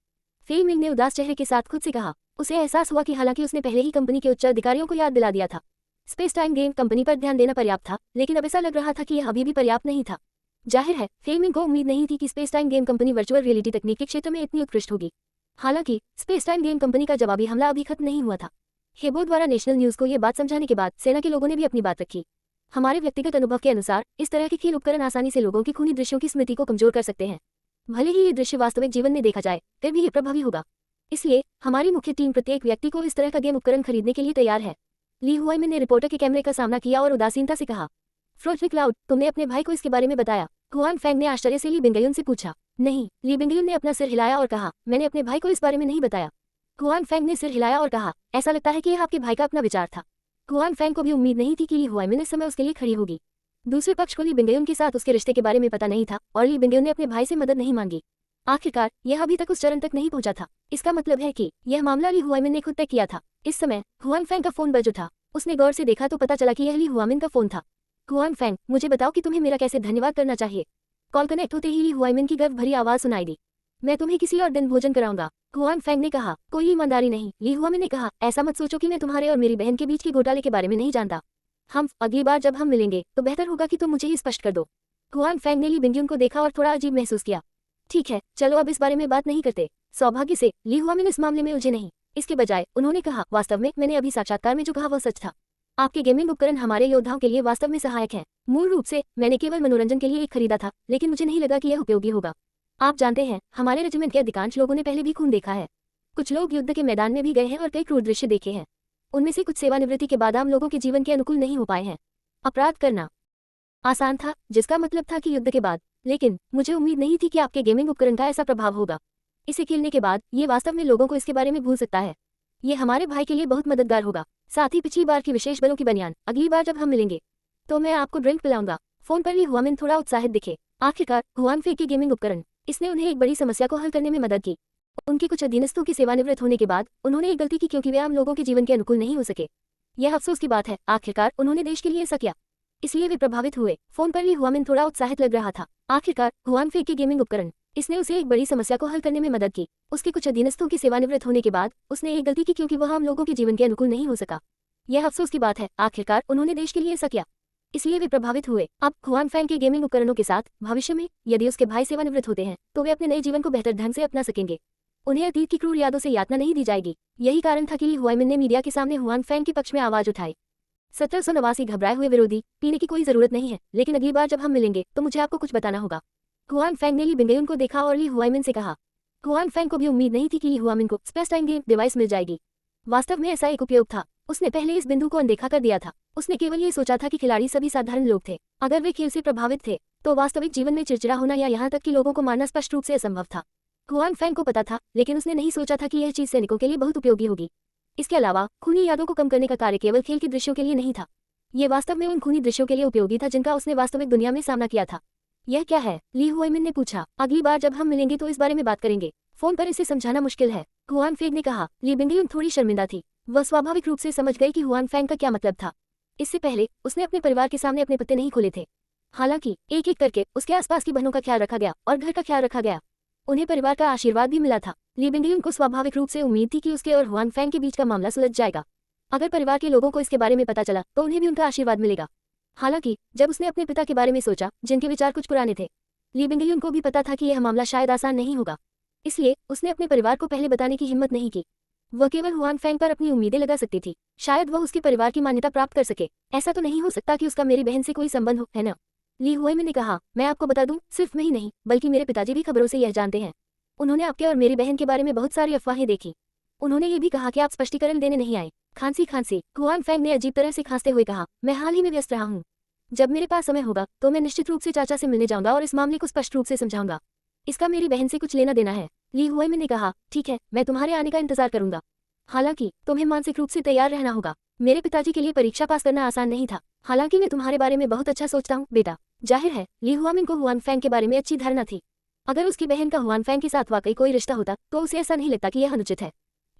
फेमिंग ने उदास चेहरे के साथ खुद से कहा। उसे एहसास हुआ कि हालांकि उसने पहले ही कंपनी के उच्च अधिकारियों को याद दिला दिया था, स्पेस टाइम गेम कंपनी पर ध्यान देना पर्याप्त था, लेकिन अब ऐसा लग रहा था कि यह अभी भी पर्याप्त नहीं था। जाहिर है, फेमिंग को उम्मीद नहीं थी कि space time game company virtual reality तकनीक के क्षेत्र में इतनी उत्कृष्ट होगी। हालांकि स्पेस टाइम गेम कंपनी का जवाबी हमला अभी खत्म नहीं हुआ था। हेबो द्वारा नेशनल न्यूज को यह बात समझाने के बाद सेना के लोगों ने भी अपनी बात रखी। हमारे व्यक्तिगत अनुभव के अनुसार इस तरह के खेल उपकरण आसानी से लोगों की खूनी दृश्यों की स्मृति को कमजोर कर सकते हैं। भले ही ये दृश्य वास्तविक जीवन में देखा जाए, फिर भी ये प्रभावी होगा। इसलिए हमारी मुख्य टीम प्रत्येक व्यक्ति को इस तरह का गेम उपकरण खरीदने के लिए तैयार है। ली हुआइमिन ने रिपोर्टर के कैमरे का सामना किया और उदासीनता से कहा, फ्रोज क्लाउड, तुमने अपने भाई को इसके बारे में बताया? हुआन फैंग ने आश्चर्य से ली बिंगयुन से पूछा। नहीं, ली बिंगयुन ने अपना सिर हिलाया और कहा, मैंने अपने भाई को इस बारे में नहीं बताया। हुआन फैंग ने सिर हिलाया और कहा, ऐसा लगता है कि यह आपके भाई का अपना विचार था। हुआन फैंग को भी उम्मीद नहीं थी कि ली हुआइमिन इस समय उसके लिए खड़ी होगी। दूसरे पक्ष को ली बिंगेयुन के साथ उसके रिश्ते के बारे में पता नहीं था और ली बिंगेयुन ने अपने भाई से मदद नहीं मांगी। आखिरकार यह अभी तक उस चरण तक नहीं पहुंचा था। इसका मतलब है कि यह मामला ली हुआमिन ने खुद तय किया था। इस समय हुआन फैंग का फोन बज उठा। उसने गौर से देखा तो पता चला कि यह ली हुआमिन का फोन था। हुआन फैंग, मुझे बताओ कि तुम्हें मेरा कैसे धन्यवाद करना चाहिए। कॉल कनेक्ट होते ही ली हुआमिन की गर्व भरी आवाज सुनाई दी। मैं तुम्हें किसी और दिन भोजन कराऊंगा। हुआन फैंग ने कहा। कोई ईमानदारी नहीं। ली हुआमिन ने कहा, ऐसा मत सोचो कि मैं तुम्हारे और मेरी बहन के बीच के घोटाले के बारे में नहीं जानता। हम अगली बार जब हम मिलेंगे तो बेहतर होगा कि तुम मुझे ही स्पष्ट कर दो। हुआन फैंग ने ली बिंगेयुन को देखा और थोड़ा अजीब महसूस किया। ठीक है, चलो अब इस बारे में बात नहीं करते। सौभाग्य से ली हुआमिन इस मामले में उलझे नहीं। इसके बजाय उन्होंने कहा, वास्तव में मैंने अभी साक्षात्कार में जो कहा वह सच था। आपके गेमिंग उपकरण हमारे योद्धाओं के लिए वास्तव में सहायक हैं। मूल रूप से मैंने केवल मनोरंजन के लिए एक खरीदा था, लेकिन मुझे नहीं लगा कि यह उपयोगी होगा। आप जानते हैं, हमारे रेजिमेंट के अधिकांश लोगों ने पहले भी खून देखा है। कुछ लोग युद्ध के मैदान में भी गए हैं और कई क्रूर दृश्य देखे हैं। उनमें से कुछ सेवानिवृत्ति के बाद आम लोगों के जीवन के अनुकूल नहीं हो पाए हैं। अपराध करना आसान था, जिसका मतलब था कि युद्ध के बाद, लेकिन मुझे उम्मीद नहीं थी कि आपके गेमिंग उपकरण का ऐसा प्रभाव होगा। इसे खेलने के बाद ये वास्तव में लोगों को इसके बारे में भूल सकता है। ये हमारे भाई के लिए बहुत मददगार होगा। साथ ही पिछली बार की विशेष बलों की बनियान, अगली बार जब हम मिलेंगे तो मैं आपको ड्रिंक पिलाऊंगा। फोन पर ली हुआमिन थोड़ा उत्साहित दिखे। आखिरकार हुआन फे के गेमिंग उपकरण, इसने उन्हें एक बड़ी समस्या को हल करने में मदद की। उनके कुछ अधीनस्थों की सेवानिवृत्त होने के बाद उन्होंने एक गलती की क्योंकि वे आम लोगों के जीवन के अनुकूल नहीं हो सके। यह अफसोस की बात है। आखिरकार उन्होंने देश के लिए ऐसा किया, इसलिए वे प्रभावित हुए। फोन पर ली हुआमिन थोड़ा उत्साहित लग रहा था। आखिरकार हुआन फे के गेमिंग उपकरण, इसने उसे एक बड़ी समस्या को हल करने में मदद की। उसके कुछ अधीनस्थों की सेवानिवृत्त होने के बाद उसने एक गलती की क्योंकि वह आम लोगों के जीवन के अनुकूल नहीं हो सका। यह अफसोस की बात है। आखिरकार उन्होंने देश के लिए ऐसा किया, इसलिए वे प्रभावित हुए। अब हुआन फैंग के गेमिंग उपकरणों के साथ भविष्य में यदि उसके भाई सेवानिवृत्त होते हैं तो वे अपने नए जीवन को बेहतर ढंग से अपना सकेंगे। उन्हें अतीत की क्रूर यादों से यातना नहीं दी जाएगी। यही कारण था कि ली हुआमिन ने मीडिया के सामने हुआन फैंग के पक्ष में आवाज उठाई। 1789 घबराए हुए विरोधी, पीने की कोई जरूरत नहीं है, लेकिन अगली बार जब हम मिलेंगे तो मुझे आपको कुछ बताना होगा। हुआन फैंग ने ली बिंगेयुन को देखा और ली हुआमिन से कहा। हुआन फैंग को भी उम्मीद नहीं थी कि ली हुआमिन को स्पेस टाइम गेम डिवाइस मिल जाएगी। वास्तव में ऐसा एक उपयोग था। उसने पहले इस बिंदु को अनदेखा कर दिया था। उसने केवल ये सोचा था कि खिलाड़ी सभी साधारण लोग थे। अगर वे खेल से प्रभावित थे तो वास्तविक जीवन में चिड़चिड़ा होना या यहाँ तक कि लोगों को मारना स्पष्ट रूप से असंभव था। हुआन फैंग को पता था, लेकिन उसने नहीं सोचा था कि यह चीज सैनिकों के लिए बहुत उपयोगी होगी। इसके अलावा खूनी यादों को कम करने का कार्य केवल खेल के दृश्यों के लिए नहीं था। ये वास्तव में उन खूनी दृश्यों के लिए उपयोगी था जिनका उसने वास्तविक दुनिया में सामना किया था। यह क्या है? ली हुआमिन ने पूछा। अगली बार जब हम मिलेंगे तो इस बारे में बात करेंगे। फोन पर इसे समझाना मुश्किल है, हुआन फैंग ने कहा। ली बिंगेयुन थोड़ी शर्मिंदा थी। वह स्वाभाविक रूप से समझ गई कि हुआन फैंग का क्या मतलब था। इससे पहले उसने अपने परिवार के सामने अपने पत्ते नहीं खोले थे। हालांकि एक एक करके उसके आसपास की बहनों का ख्याल रखा गया और घर का ख्याल रखा गया। उन्हें परिवार का आशीर्वाद भी मिला था। ली बिंगेयुन को स्वाभाविक रूप से उम्मीद थी कि उसके और हुआन फैंग के बीच का मामला सुलझ जाएगा। अगर परिवार के लोगों को इसके बारे में पता चला तो उन्हें भी उनका आशीर्वाद मिलेगा। हालांकि जब उसने अपने पिता के बारे में सोचा, जिनके विचार कुछ पुराने थे, ली बिंगेयुन को भी पता था कि यह मामला शायद आसान नहीं होगा। इसलिए उसने अपने परिवार को पहले बताने की हिम्मत नहीं की। वह केवल हुआन फैंग पर अपनी उम्मीदें लगा सकती थी। शायद वह उसके परिवार की मान्यता प्राप्त कर सके। ऐसा तो नहीं हो सकता कि उसका मेरी बहन से कोई संबंध हो, है ना? ली हुआमिन ने कहा। मैं आपको बता दूं, सिर्फ मैं ही नहीं बल्कि मेरे पिताजी भी खबरों से यह जानते हैं। उन्होंने आपके और मेरी बहन के बारे में बहुत सारी अफवाहें देखी। उन्होंने ये भी कहा कि आप स्पष्टीकरण देने नहीं आए। खांसी, हुआन फैंग ने अजीब तरह से खांसते हुए कहा। मैं हाल ही में व्यस्त रहा हूँ। जब मेरे पास समय होगा तो मैं निश्चित रूप से चाचा से मिलने जाऊंगा और इस मामले को स्पष्ट रूप से समझाऊंगा। इसका मेरी बहन से कुछ लेना देना है। ली हुआमिन ने कहा। ठीक है, मैं तुम्हारे आने का इंतजार करूंगा। हालांकि तुम्हें मानसिक रूप से तैयार रहना होगा। मेरे पिताजी के लिए परीक्षा पास करना आसान नहीं था। हालांकि मैं तुम्हारे बारे में बहुत अच्छा सोचता हूँ बेटा। जाहिर है, ली हुआमिन को हुआन फैंग के बारे में अच्छी धारणा थी। अगर उसकी बहन का हुआन फैंग के साथ वाकई कोई रिश्ता होता तो उसे ऐसा नहीं लगता कि यह अनुचित है।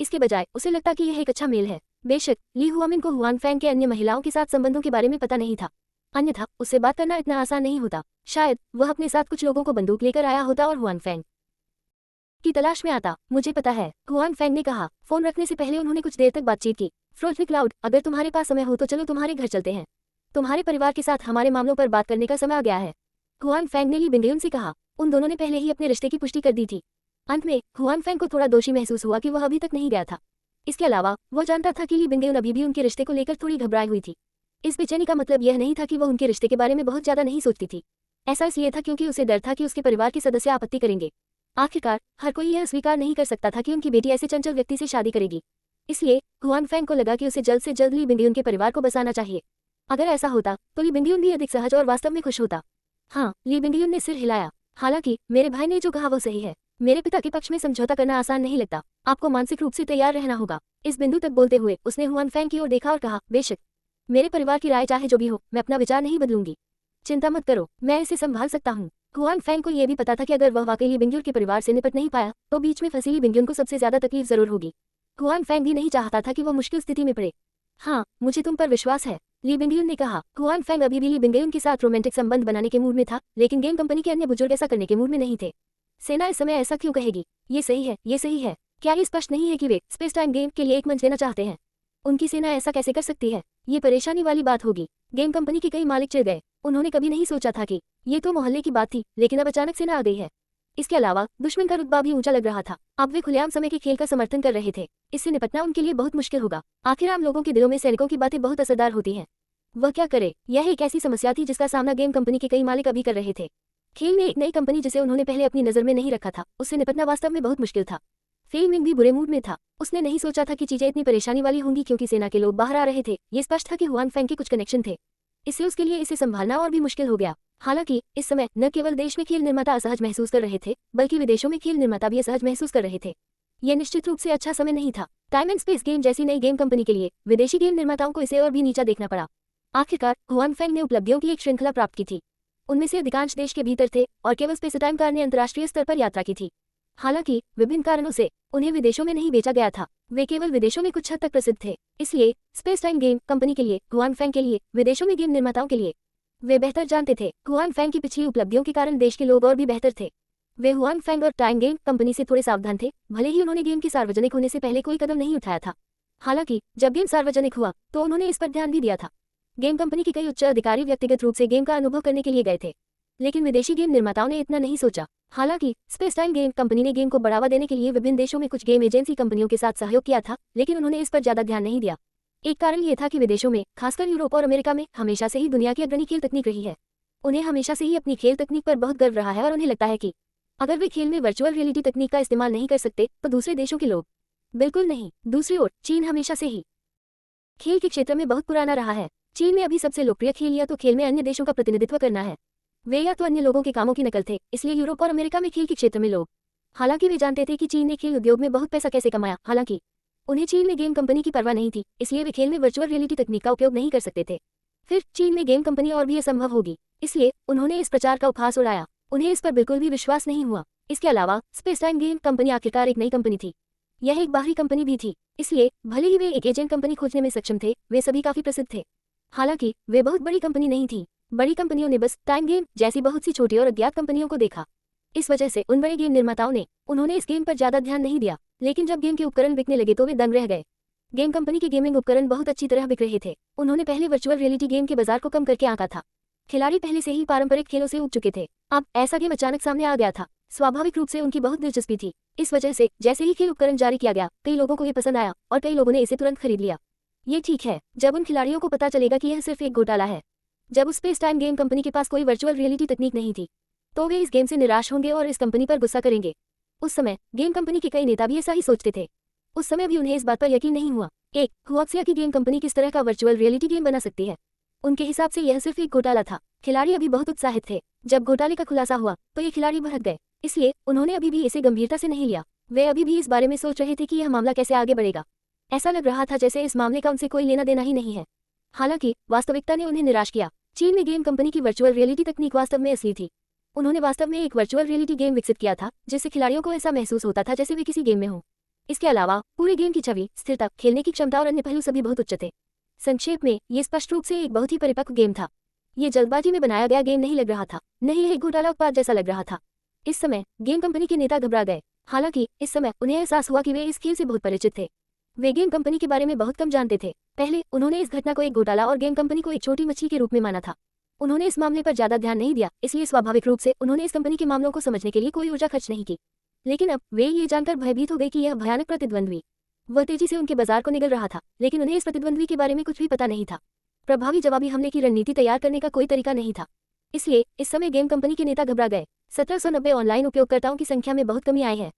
इसके बजाय उसे लगता कि यह एक अच्छा मेल है। बेशक ली हुआमिन को हुआन फैंग के अन्य महिलाओं के साथ संबंधों के बारे में पता नहीं था, अन्यथा उससे बात करना इतना आसान नहीं होता। शायद वह अपने साथ कुछ लोगों को बंदूक लेकर आया होता और हुआन फैंग की तलाश में आता। मुझे पता है, हुआन फैंग ने कहा। फोन रखने से पहले उन्होंने कुछ देर तक बातचीत की। फ्रोजन क्लाउड, अगर तुम्हारे पास समय हो तो चलो तुम्हारे घर चलते हैं। तुम्हारे परिवार के साथ हमारे मामलों पर बात करने का समय आ गया है। हुआन फैंग ने ली बिंगेयुन से कहा। उन दोनों ने पहले ही अपने रिश्ते की पुष्टि कर दी थी। अंत में हुआन फैंग को थोड़ा दोषी महसूस हुआ कि वह अभी तक नहीं गया था। इसके अलावा वह जानता था कि ली बिंगेयुन अभी भी उनके रिश्ते को लेकर थोड़ी घबराई हुई थी। इस बेचैनी का मतलब यह नहीं था कि वह उनके रिश्ते के बारे में बहुत ज्यादा नहीं सोचती थी। ऐसा इसलिए था क्योंकि उसे डर था कि उसके परिवार के सदस्य आपत्ति करेंगे। आखिरकार हर कोई यह स्वीकार नहीं कर सकता था कि उनकी बेटी ऐसे चंचल व्यक्ति से शादी करेगी। इसलिए हुआन फैंग को लगा कि उसे जल्द से जल्द ली बिंगेयुन के परिवार को बसाना चाहिए। अगर ऐसा होता तो ली बिंगेयुन भी अधिक सहज और वास्तव में खुश होता। हाँ, ली बिंगेयुन ने सिर हिलाया। हालांकि मेरे भाई ने जो कहा वो सही है। मेरे पिता के पक्ष में समझौता करना आसान नहीं लगता। आपको मानसिक रूप से तैयार रहना होगा। इस बिंदु तक बोलते हुए उसने हुआन फैंग की ओर देखा और कहा, बेशक मेरे परिवार की राय चाहे जो भी हो, मैं अपना विचार नहीं बदलूंगी। चिंता मत करो, मैं इसे संभाल सकता हूँ। हुआन फैंग को यह भी पता था कि अगर वह वाकई ली बिंगयुन के परिवार से निपट नहीं पाया तो बीच में फंसी ली बिंगयुन को सबसे ज्यादा तकलीफ जरूर होगी। हुआन फैंग भी नहीं चाहता था कि वह मुश्किल स्थिति में पड़े। हाँ, मुझे तुम पर विश्वास है, ली बिंगयुन ने कहा। हुआन फैंग अभी भी ली बिंगयुन के साथ रोमांटिक संबंध बनाने के मूड में था, लेकिन गेम कंपनी के अन्य बुजुर्ग ऐसा करने के मूड में नहीं थे। सेना इस समय ऐसा क्यों कहेगी? ये सही है, ये सही है। क्या ये स्पष्ट नहीं है कि वे स्पेस टाइम गेम के लिए एक मंच देना चाहते हैं? उनकी सेना ऐसा कैसे कर सकती है? ये परेशानी वाली बात होगी। गेम कंपनी के कई मालिक चिढ़ गए। उन्होंने कभी नहीं सोचा था कि ये तो मोहल्ले की बात थी, लेकिन अब अचानक सेना आ गई है। इसके अलावा दुश्मन का रुतबा भी ऊंचा लग रहा था। अब वे खुलेआम समय के खेल का समर्थन कर रहे थे। इससे निपटना उनके लिए बहुत मुश्किल होगा। आखिर आम लोगों के दिलों में सैनिकों की बातें बहुत असरदार होती हैं। वह क्या करे? यह एक ऐसी समस्या थी जिसका सामना गेम कंपनी के कई मालिक अभी कर रहे थे। खेल में एक नई कंपनी जिसे उन्होंने पहले अपनी नजर में नहीं रखा था, उससे निपटना वास्तव में बहुत मुश्किल था। फेई मिंग भी बुरे मूड में था। उसने नहीं सोचा था कि चीजें इतनी परेशानी वाली होंगी क्योंकि सेना के लोग बाहर आ रहे थे। ये स्पष्ट था कि हुआन फैंग के कुछ कनेक्शन थे, इससे उसके लिए इसे संभालना और भी मुश्किल हो गया। हालांकि इस समय न केवल देश में खेल निर्माता असहज महसूस कर रहे थे, बल्कि विदेशों में खेल निर्माता भी असहज महसूस कर रहे थे। यह निश्चित रूप से अच्छा समय नहीं था। टाइम एंड स्पेस गेम जैसी नई गेम कंपनी के लिए विदेशी गेम निर्माताओं को इसे और भी नीचा देखना पड़ा। आखिरकार हुआन फैंग ने उपलब्धियों की एक श्रृंखला प्राप्त की थी। उनमें से अधिकांश देश के भीतर थे और केवल स्पेस टाइम कार ने अंतर्राष्ट्रीय स्तर पर यात्रा की थी। हालांकि विभिन्न कारणों से उन्हें विदेशों में नहीं बेचा गया था। वे केवल विदेशों में कुछ हद तक प्रसिद्ध थे। इसलिए स्पेस टाइम गेम कंपनी के लिए, हुआन फैंग के लिए, विदेशों में गेम निर्माताओं के लिए वे बेहतर जानते थे। हुआन फैंग की पिछली उपलब्धियों के कारण देश के लोग और भी बेहतर थे। वे हुआन फैंग और टाइम गेम कंपनी से थोड़े सावधान थे, भले ही उन्होंने गेम के सार्वजनिक होने से पहले कोई कदम नहीं उठाया था। हालांकि जब गेम सार्वजनिक हुआ तो उन्होंने इस पर ध्यान भी दिया था। गेम कंपनी के कई उच्च अधिकारी व्यक्तिगत रूप से गेम का अनुभव करने के लिए गए थे, लेकिन विदेशी गेम निर्माताओं ने इतना नहीं सोचा। हालांकि स्पेस टाइम गेम कंपनी ने गेम को बढ़ावा देने के लिए विभिन्न देशों में कुछ गेम एजेंसी कंपनियों के साथ सहयोग किया था, लेकिन उन्होंने इस पर ज्यादा ध्यान नहीं दिया। एक कारण ये था कि विदेशों में, खासकर यूरोप और अमेरिका में, हमेशा से ही दुनिया की अग्रणी खेल तकनीक रही है। उन्हें हमेशा से ही अपनी खेल तकनीक पर बहुत गर्व रहा है और उन्हें लगता है कि अगर वे खेल में वर्चुअल रियलिटी तकनीक का इस्तेमाल नहीं कर सकते तो दूसरे देशों के लोग बिल्कुल नहीं। दूसरी ओर चीन हमेशा से ही खेल के क्षेत्र में बहुत पुराना रहा है। चीन में अभी सबसे लोकप्रिय खेल या तो खेल में अन्य देशों का प्रतिनिधित्व करना है, वे या तो अन्य लोगों के कामों की नकल थे। इसलिए यूरोप और अमेरिका में खेल के क्षेत्र में लोग, हालांकि वे जानते थे कि चीन ने खेल उद्योग में बहुत पैसा कैसे कमाया, हालांकि उन्हें चीन में गेम कंपनी की परवाह नहीं थी, इसलिए वे खेल में वर्चुअल रियलिटी तकनीक का उपयोग नहीं कर सकते थे। फिर चीन में गेम कंपनी और भी असंभव होगी, इसलिए उन्होंने इस प्रचार का उपहास उड़ाया। उन्हें इस पर बिल्कुल भी विश्वास नहीं हुआ। इसके अलावा स्पेस टाइम गेम कंपनी आखिरकार एक नई कंपनी थी। यह एक बाहरी कंपनी भी थी, इसलिए भले ही वे एक एजेंट कंपनी खोजने में सक्षम थे, वे सभी काफी प्रसिद्ध थे। हालांकि वे बहुत बड़ी कंपनी नहीं थी। बड़ी कंपनियों ने बस टाइम गेम जैसी बहुत सी छोटी और अज्ञात कंपनियों को देखा। इस वजह से उन बड़े गेम निर्माताओं ने उन्होंने इस गेम पर ज्यादा ध्यान नहीं दिया। लेकिन जब गेम के उपकरण बिकने लगे तो वे दंग रह गए। गेम कंपनी के गेमिंग उपकरण बहुत अच्छी तरह बिक रहे थे। उन्होंने पहले वर्चुअल रियलिटी गेम के बाजार को कम करके आंका था। खिलाड़ी पहले से ही पारंपरिक खेलों से ऊब चुके थे। अब ऐसा गेम अचानक सामने आ गया था। स्वाभाविक रूप से उनकी बहुत दिलचस्पी थी। इस वजह से जैसे ही खेल उपकरण जारी किया गया, कई लोगों को ये पसंद आया और कई लोगों ने इसे तुरंत खरीद लिया। ये ठीक है जब उन खिलाड़ियों को पता चलेगा कि यह सिर्फ एक घोटाला है। जब उस स्पेस टाइम गेम कंपनी के पास कोई वर्चुअल रियलिटी तकनीक नहीं थी तो वे इस गेम से निराश होंगे और इस कंपनी पर गुस्सा करेंगे। उस समय गेम कंपनी के कई नेता भी ऐसा ही सोचते थे। उस समय भी उन्हें इस बात पर यकीन नहीं हुआ एक हुआक्सिया की गेम कंपनी किस तरह का वर्चुअल रियलिटी गेम बना सकती है। उनके हिसाब से यह सिर्फ एक घोटाला था। खिलाड़ी अभी बहुत उत्साहित थे। जब घोटाले का खुलासा हुआ तो ये खिलाड़ी भड़क गए, इसलिए उन्होंने अभी भी इसे गंभीरता से नहीं लिया। वे अभी भी इस बारे में सोच रहे थे कि यह मामला कैसे आगे बढ़ेगा। ऐसा लग रहा था जैसे इस मामले का उनसे कोई लेना देना ही नहीं है। हालांकि वास्तविकता ने उन्हें निराश किया। चीन में गेम कंपनी की वर्चुअल रियलिटी तकनीक वास्तव में असली थी। उन्होंने वास्तव में एक वर्चुअल रियलिटी गेम विकसित किया था जिससे खिलाड़ियों को ऐसा महसूस होता था जैसे वे किसी गेम में हों। इसके अलावा पूरे गेम की छवि, स्थिरता, खेलने की क्षमता और अन्य पहलू सभी बहुत उच्च थे। संक्षेप में ये स्पष्ट रूप से एक बहुत ही परिपक्व गेम था। ये जल्दबाजी में बनाया गया गेम नहीं लग रहा था, नहीं यह एक घोटाला उत्पाद जैसा लग रहा था। इस समय गेम कंपनी के नेता घबरा गए। हालांकि इस समय उन्हें एहसास हुआ कि वे इस खेल से बहुत परिचित थे। वे गेम कंपनी के बारे में बहुत कम जानते थे। पहले उन्होंने इस घटना को एक घोटाला और गेम कंपनी को एक छोटी मछली के रूप में माना था। उन्होंने इस मामले पर ज्यादा ध्यान नहीं दिया, इसलिए स्वाभाविक रूप से उन्होंने इस कंपनी के मामलों को समझने के लिए कोई ऊर्जा खर्च नहीं की। लेकिन अब वे ये जानकर भयभीत हो गए कि यह भयानक प्रतिद्वंद्वी, वह तेजी से उनके बाजार को निगल रहा था, लेकिन उन्हें इस प्रतिद्वंद्वी के बारे में कुछ भी पता नहीं था। प्रभावी जवाबी हमले की रणनीति तैयार करने का कोई तरीका नहीं था। इसलिए इस समय गेम कंपनी के नेता घबरा गए। 1790 ऑनलाइन उपयोगकर्ताओं की संख्या में बहुत कमी आई है।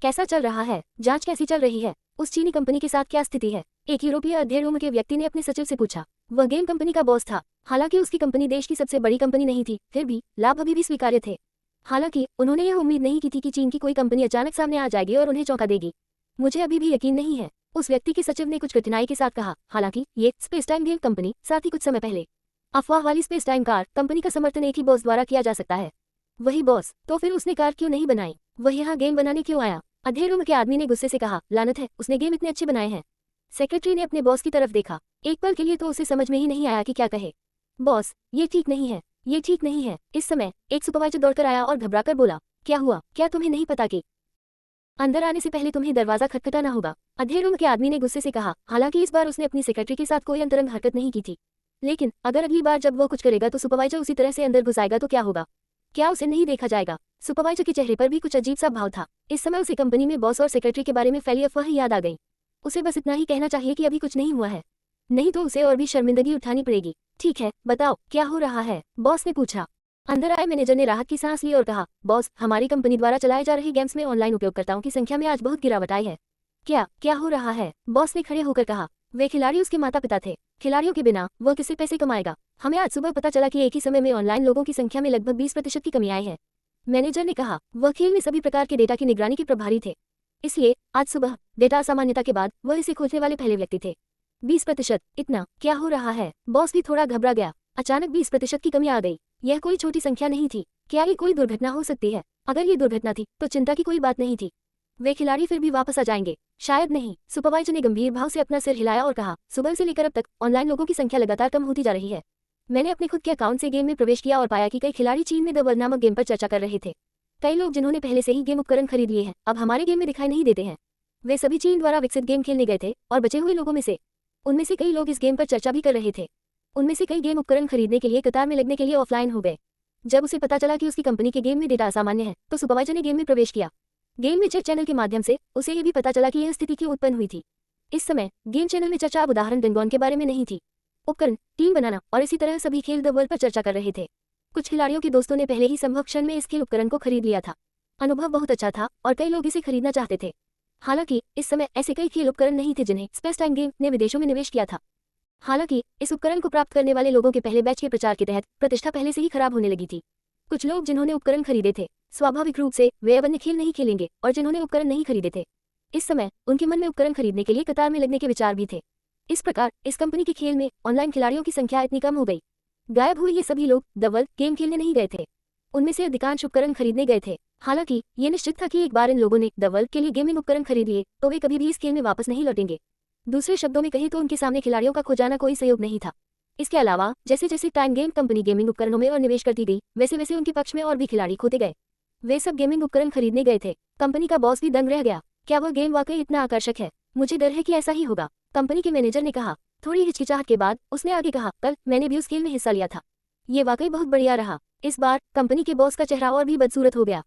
कैसा चल रहा है? जांच कैसी चल रही है? उस चीनी कंपनी के साथ क्या स्थिति है? एक यूरोपीय अध्ययन उम्र के व्यक्ति ने अपने सचिव से पूछा। वह गेम कंपनी का बॉस था। हालांकि उसकी कंपनी देश की सबसे बड़ी कंपनी नहीं थी, फिर भी लाभ अभी भी स्वीकार्य थे। हालांकि उन्होंने यह उम्मीद नहीं की थी कि चीन की कोई कंपनी अचानक सामने आ जाएगी और उन्हें चौंका देगी। मुझे अभी भी यकीन नहीं है, उस व्यक्ति के सचिव ने कुछ कठिनाई के साथ कहा। हालांकि ये स्पेस टाइम गेम कंपनी, साथ ही कुछ समय पहले अफवाह वाली स्पेस टाइम कार कंपनी का समर्थन एक ही बॉस द्वारा किया जा सकता है। वही बॉस, तो फिर उसने कार क्यों नहीं बनाई? वह यहाँ गेम बनाने क्यों आया? अधेड़ उम्र के आदमी ने गुस्से से कहा, लानत है, उसने गेम इतने अच्छे बनाए हैं। सेक्रेटरी ने अपने बॉस की तरफ देखा। एक पल के लिए तो उसे समझ में ही नहीं आया कि क्या कहे। बॉस, ये ठीक नहीं है, ये ठीक नहीं है। इस समय एक सुपरवाइजर दौड़कर आया और घबराकर बोला, क्या हुआ? क्या तुम्हें नहीं पता कि अंदर आने से पहले तुम्हें दरवाजा खटखटाना होगा? अधेड़ उम्र के आदमी ने गुस्से से कहा। हालांकि इस बार उसने अपनी सेक्रेटरी के साथ कोई अंतरंग हरकत नहीं की थी, लेकिन अगर अगली बार जब वो कुछ करेगा तो सुपरवाइजर उसी तरह से अंदर घुस आएगा तो क्या होगा? क्या उसे नहीं देखा जाएगा? सुपरवाइजर के चेहरे पर भी कुछ अजीब सा भाव था। इस समय उसे कंपनी में बॉस और सेक्रेटरी के बारे में फैली अफवाह याद आ गई। उसे बस इतना ही कहना चाहिए कि अभी कुछ नहीं हुआ है, नहीं तो उसे और भी शर्मिंदगी उठानी पड़ेगी। ठीक है, बताओ क्या हो रहा है? बॉस ने पूछा। अंदर आए मैनेजर ने राहत की सांस ली और कहा, बॉस, हमारी कंपनी द्वारा चलाए जा रहे गेम्स में ऑनलाइन उपयोगकर्ताओं की संख्या में आज बहुत गिरावट आई है। क्या हो रहा है? बॉस ने खड़े होकर कहा। वे खिलाड़ी उसके माता पिता थे। खिलाड़ियों के बिना वह किससे पैसे कमाएगा? हमें आज सुबह पता चला कि एक ही समय में ऑनलाइन लोगों की संख्या में लगभग 20% की कमी आई है। मैनेजर ने कहा। वह खेल में सभी प्रकार के डेटा की निगरानी के प्रभारी थे, इसलिए आज सुबह डेटा असामान्यता के बाद वह इसे खोजने वाले पहले व्यक्ति थे। 20%? इतना? क्या हो रहा है? बॉस भी थोड़ा घबरा गया। अचानक 20% की कमी आ गई। यह कोई छोटी संख्या नहीं थी। क्या ये कोई दुर्घटना हो सकती है? अगर ये दुर्घटना थी तो चिंता की कोई बात नहीं थी। वे खिलाड़ी फिर भी वापस आ जाएंगे? शायद नहीं। सुपरवाइजर ने गंभीर भाव से अपना सिर हिलाया और कहा, सुबह से लेकर अब तक ऑनलाइन लोगों की संख्या लगातार कम होती जा रही है। मैंने अपने खुद के अकाउंट से गेम में प्रवेश किया और पाया कि कई खिलाड़ी चीन में द वर्ल्ड नामक गेम पर चर्चा कर रहे थे। कई लोग जिन्होंने पहले से ही गेम उपकरण खरीद लिए हैं अब हमारे गेम में दिखाई नहीं देते हैं। वे सभी चीन द्वारा विकसित गेम खेलने गए थे और बचे हुए लोगों में से उनमें से कई लोग इस गेम पर चर्चा भी कर रहे थे। उनमें से कई गेम उपकरण खरीदने के लिए कतार में लगने के लिए ऑफलाइन हो गए। जब उसे पता चला कि उसकी कंपनी के गेम में डेटा असामान्य है तो सुपरवाइजर ने गेम में प्रवेश किया। गेम में चेक चैनल के माध्यम से उसे ये भी पता चला कि यह स्थिति क्यों उत्पन्न हुई थी। इस समय गेम चैनल में चर्चा अब उदाहरण डेंगोन के बारे में नहीं थी, उपकरण, टीम बनाना और इसी तरह सभी खेल द वर्ल्ड पर चर्चा कर रहे थे। कुछ खिलाड़ियों के दोस्तों ने पहले ही संभव क्षण में इस खेल उपकरण को खरीद लिया था। अनुभव बहुत अच्छा था और कई लोग इसे खरीदना चाहते थे। हालांकि इस समय ऐसे कई खेल उपकरण नहीं थे जिन्हें स्पेस टाइम गेम ने विदेशों में निवेश किया था। हालांकि इस उपकरण को प्राप्त करने वाले लोगों के पहले बैच के प्रचार के तहत प्रतिष्ठा पहले से ही खराब होने लगी थी। कुछ लोग जिन्होंने उपकरण खरीदे थे स्वाभाविक रूप से वे अब अन्य खेल नहीं खेलेंगे और जिन्होंने उपकरण नहीं खरीदे थे इस समय उनके मन में उपकरण खरीदने के लिए कतार में लगने के विचार भी थे। इस प्रकार इस कंपनी के खेल में ऑनलाइन खिलाड़ियों की संख्या इतनी कम हो गई। गायब हुए ये सभी लोग द वर्ल्ड गेम खेलने नहीं गए थे, उनमें से अधिकांश उपकरण खरीदने गए थे। हालांकि ये निश्चित था कि एक बार इन लोगों ने द वर्ल्ड के लिए गेमिंग उपकरण खरीद लिए तो वे कभी भी इस खेल में वापस नहीं लौटेंगे। दूसरे शब्दों में कहें तो उनके सामने खिलाड़ियों का खो जाना कोई सहयोग नहीं था। इसके अलावा जैसे जैसे टाइम गेम कंपनी गेमिंग उपकरणों में और निवेश करती गई वैसे वैसे उनके पक्ष में और भी खिलाड़ी खोते गए। वे सब गेमिंग उपकरण खरीदने गए थे। कंपनी का बॉस भी दंग रह गया। क्या वह गेम वाकई इतना आकर्षक है? मुझे डर है कि ऐसा ही होगा, कंपनी के मैनेजर ने कहा। थोड़ी हिचकिचाहट के बाद उसने आगे कहा, कल मैंने भी उस खेल में हिस्सा लिया था, ये वाकई बहुत बढ़िया रहा। इस बार कंपनी के बॉस का चेहरा और भी बदसूरत हो गया।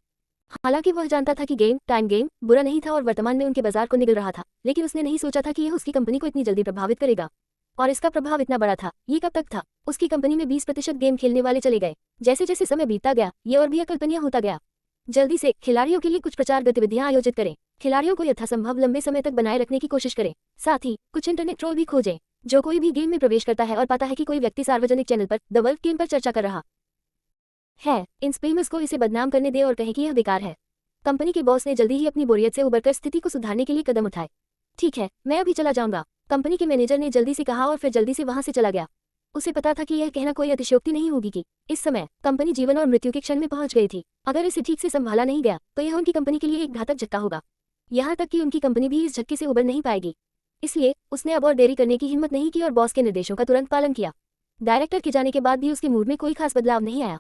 हालांकि वह जानता था कि टाइम गेम बुरा नहीं था और वर्तमान में उनके बाजार को निगल रहा था, लेकिन उसने नहीं सोचा था कि यह उसकी कंपनी को इतनी जल्दी प्रभावित करेगा। और इसका प्रभाव इतना बड़ा था। ये कब तक था? उसकी कंपनी में 20% गेम खेलने वाले चले गए। जैसे जैसे समय बीतता गया ये और भी अकल्पनीय होता गया। जल्दी से खिलाड़ियों के लिए कुछ प्रचार गतिविधियां आयोजित करें, खिलाड़ियों को यथासंभव लंबे समय तक बनाए रखने की कोशिश करें। साथ ही कुछ इंटरनेट ट्रोल भी खोजें। जो कोई भी गेम में प्रवेश करता है और पाता है कि कोई व्यक्ति सार्वजनिक चैनल पर द वर्ल्ड गेम पर चर्चा कर रहा है, इन स्पैमर्स को इसे बदनाम करने दे और कहे कि यह बेकार है। कंपनी के बॉस ने जल्दी ही अपनी बोरियत से उबरकर स्थिति को सुधारने के लिए कदम उठाए। ठीक है, मैं अभी चला जाऊंगा, कंपनी के मैनेजर ने जल्दी से कहा और फिर जल्दी से वहां से चला गया। उसे पता था कि यह कहना कोई अतिशयोक्ति नहीं होगी कि इस समय कंपनी जीवन और मृत्यु के क्षण में पहुंच गई थी। अगर इसे ठीक से संभाला नहीं गया तो यह उनकी कंपनी के लिए एक घातक झटका होगा। यहाँ तक कि उनकी कंपनी भी इस झटके से उबर नहीं पाएगी। इसलिए उसने अब और देरी करने की हिम्मत नहीं की और बॉस के निर्देशों का तुरंत पालन किया। डायरेक्टर के जाने के बाद भी उसके मूड में कोई खास बदलाव नहीं आया।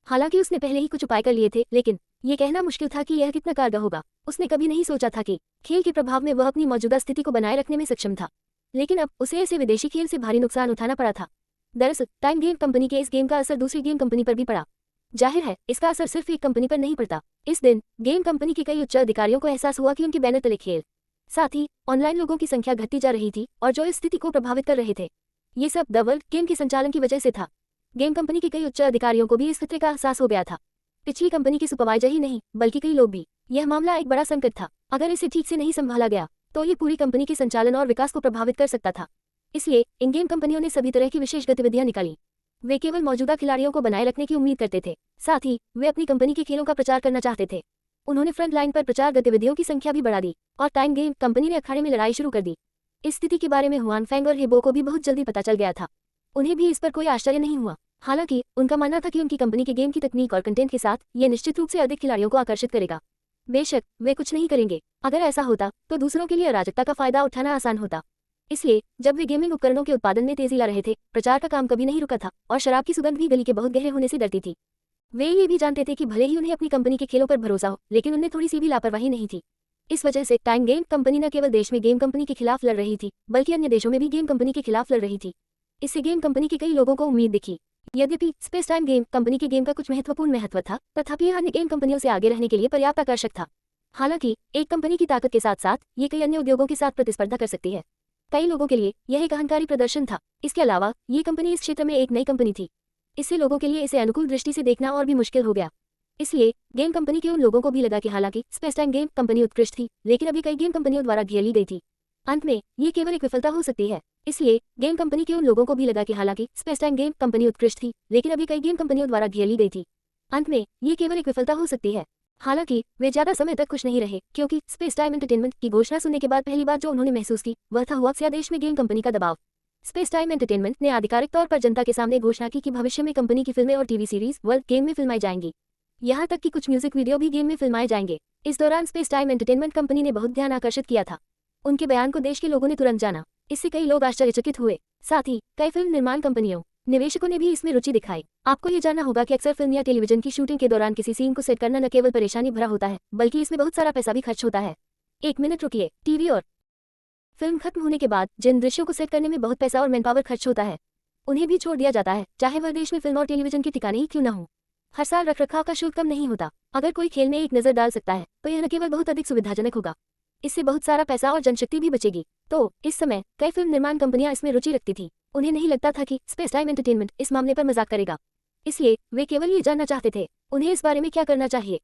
हालांकि उसने पहले ही कुछ उपाय कर लिए थे, लेकिन यह कहना मुश्किल था कि यह कितना कारगर होगा। उसने कभी नहीं सोचा था कि खेल के प्रभाव में वह अपनी मौजूदा स्थिति को बनाए रखने में सक्षम था, लेकिन अब उसे ऐसे विदेशी खेल से भारी नुकसान उठाना पड़ा था। दरअसल टाइम गेम कंपनी के इस गेम का असर दूसरी गेम कंपनी पर भी पड़ा। जाहिर है इसका असर सिर्फ एक कंपनी पर नहीं पड़ता। इस दिन गेम कंपनी के कई उच्च अधिकारियों को एहसास हुआ कि उनके बैनर तले खेल, साथ ही ऑनलाइन लोगों की संख्या घटती जा रही थी और जो इस स्थिति को प्रभावित कर रहे थे ये सब द वर्ल्ड गेम के संचालन की वजह से था। गेम कंपनी के कई उच्च अधिकारियों को भी इस खतरे का एहसास हो गया था। पिछली कंपनी के सुपरवाइजर ही नहीं बल्कि कई लोग भी। यह मामला एक बड़ा संकट था। अगर इसे ठीक से नहीं संभाला गया तो ये पूरी कंपनी के संचालन और विकास को प्रभावित कर सकता था। इसलिए इन गेम कंपनियों ने सभी तरह की विशेष गतिविधियां निकाली। वे केवल मौजूदा खिलाड़ियों को बनाए रखने की उम्मीद करते थे, साथ ही वे अपनी कंपनी के खेलों का प्रचार करना चाहते थे। उन्होंने फ्रंट लाइन पर प्रचार गतिविधियों की संख्या भी बढ़ा दी और टाइम गेम कंपनी ने अखाड़े में लड़ाई शुरू कर दी। इस स्थिति के बारे में हुआन फैंग और हेबो को भी बहुत जल्दी पता चल गया था। उन्हें भी इस पर कोई आश्चर्य नहीं हुआ। हालांकि उनका मानना था कि उनकी कंपनी के गेम की तकनीक और कंटेंट के साथ ये निश्चित रूप से अधिक खिलाड़ियों को आकर्षित करेगा। बेशक वे कुछ नहीं करेंगे। अगर ऐसा होता तो दूसरों के लिए अराजकता का फायदा उठाना आसान होता। इसलिए जब वे गेमिंग उपकरणों के उत्पादन में तेजी ला रहे थे, प्रचार का काम कभी नहीं रुका था और शराब की सुगंध भी गली के बहुत गहरे होने से डरती थी। वे ये भी जानते थे कि भले ही उन्हें अपनी कंपनी के खेलों पर भरोसा हो, लेकिन उनमें थोड़ी सी भी लापरवाही नहीं थी। इस वजह से टाइम गेम कंपनी न केवल देश में गेम कंपनी के खिलाफ लड़ रही थी, बल्कि अन्य देशों में भी गेम कंपनी के खिलाफ लड़ रही थी। इससे गेम कंपनी के कई लोगों को उम्मीद दिखी। यद्यपि स्पेस टाइम गेम कंपनी के गेम का कुछ महत्वपूर्ण महत्व था, तथापि यह अन्य गेम कंपनियों से आगे रहने के लिए पर्याप्त आकर्षक था। हालांकि एक कंपनी की ताकत के साथ साथ ये कई अन्य उद्योगों के साथ प्रतिस्पर्धा कर सकती है। कई लोगों के लिए यह एक अहंकारी प्रदर्शन था। इसके अलावा ये कंपनी इस क्षेत्र में एक नई कंपनी थी। इससे लोगों के लिए इसे अनुकूल दृष्टि से देखना और भी मुश्किल हो गया। इसलिए गेम कंपनी के उन लोगों को भी लगा कि हालांकि स्पेस टाइम गेम कंपनी उत्कृष्ट थी, लेकिन अभी कई गेम कंपनियों द्वारा घेर ली गई थी। अंत में ये केवल एक विफलता हो सकती है। इसलिए गेम कंपनी के उन लोगों को भी लगा कि हालांकि स्पेस टाइम गेम कंपनी उत्कृष्ट थी, लेकिन अभी कई गेम कंपनियों द्वारा घेर ली गई थी। अंत में ये केवल एक विफलता हो सकती है। हालांकि वे ज्यादा समय तक खुश नहीं रहे, क्योंकि स्पेस टाइम एंटरटेनमेंट की घोषणा सुनने के बाद पहली बात जो उन्होंने महसूस की वह था हुआक्सिया देश में गेम कंपनी का दबाव। स्पेस टाइम एंटरटेनमेंट ने आधिकारिक तौर पर जनता के सामने घोषणा की कि भविष्य में कंपनी की फिल्में और टीवी सीरीज वर्ल्ड गेम में फिल्माई जाएंगी। यहाँ तक कि कुछ म्यूजिक वीडियो भी गेम में फिल्माए जाएंगे। इस दौरान स्पेस टाइम एंटरटेनमेंट कंपनी ने बहुत ध्यान आकर्षित किया था। उनके बयान को देश के लोगों ने तुरंत जाना। इससे कई लोग आश्चर्यचकित हुए। साथ ही कई फिल्म निर्माण कंपनियों, निवेशकों ने भी इसमें रुचि दिखाई। आपको ये जानना होगा कि अक्सर फिल्म या टेलीविजन की शूटिंग के दौरान किसी सीन को सेट करना न केवल परेशानी भरा होता है, बल्कि इसमें बहुत सारा पैसा भी खर्च होता है। 1 मिनट रुकिए। टीवी और फिल्म खत्म होने के बाद जिन दृश्यों को सेट करने में बहुत पैसा और मैनपावर खर्च होता है, उन्हें भी छोड़ दिया जाता है, चाहे वह देश में फिल्म और टेलीविजन के ठिकाने ही क्यों न हो। हर साल रखरखाव का शुल्क कम नहीं होता। अगर कोई खेल में एक नजर डाल सकता है तो यह न केवल बहुत अधिक सुविधाजनक होगा, इससे बहुत सारा पैसा और जनशक्ति भी बचेगी। तो इस समय कई फिल्म निर्माण कंपनियां इसमें रुचि रखती थी। उन्हें नहीं लगता था कि स्पेस टाइम एंटरटेनमेंट इस मामले पर मजाक करेगा, इसलिए वे केवल ये जानना चाहते थे उन्हें इस बारे में क्या करना चाहिए।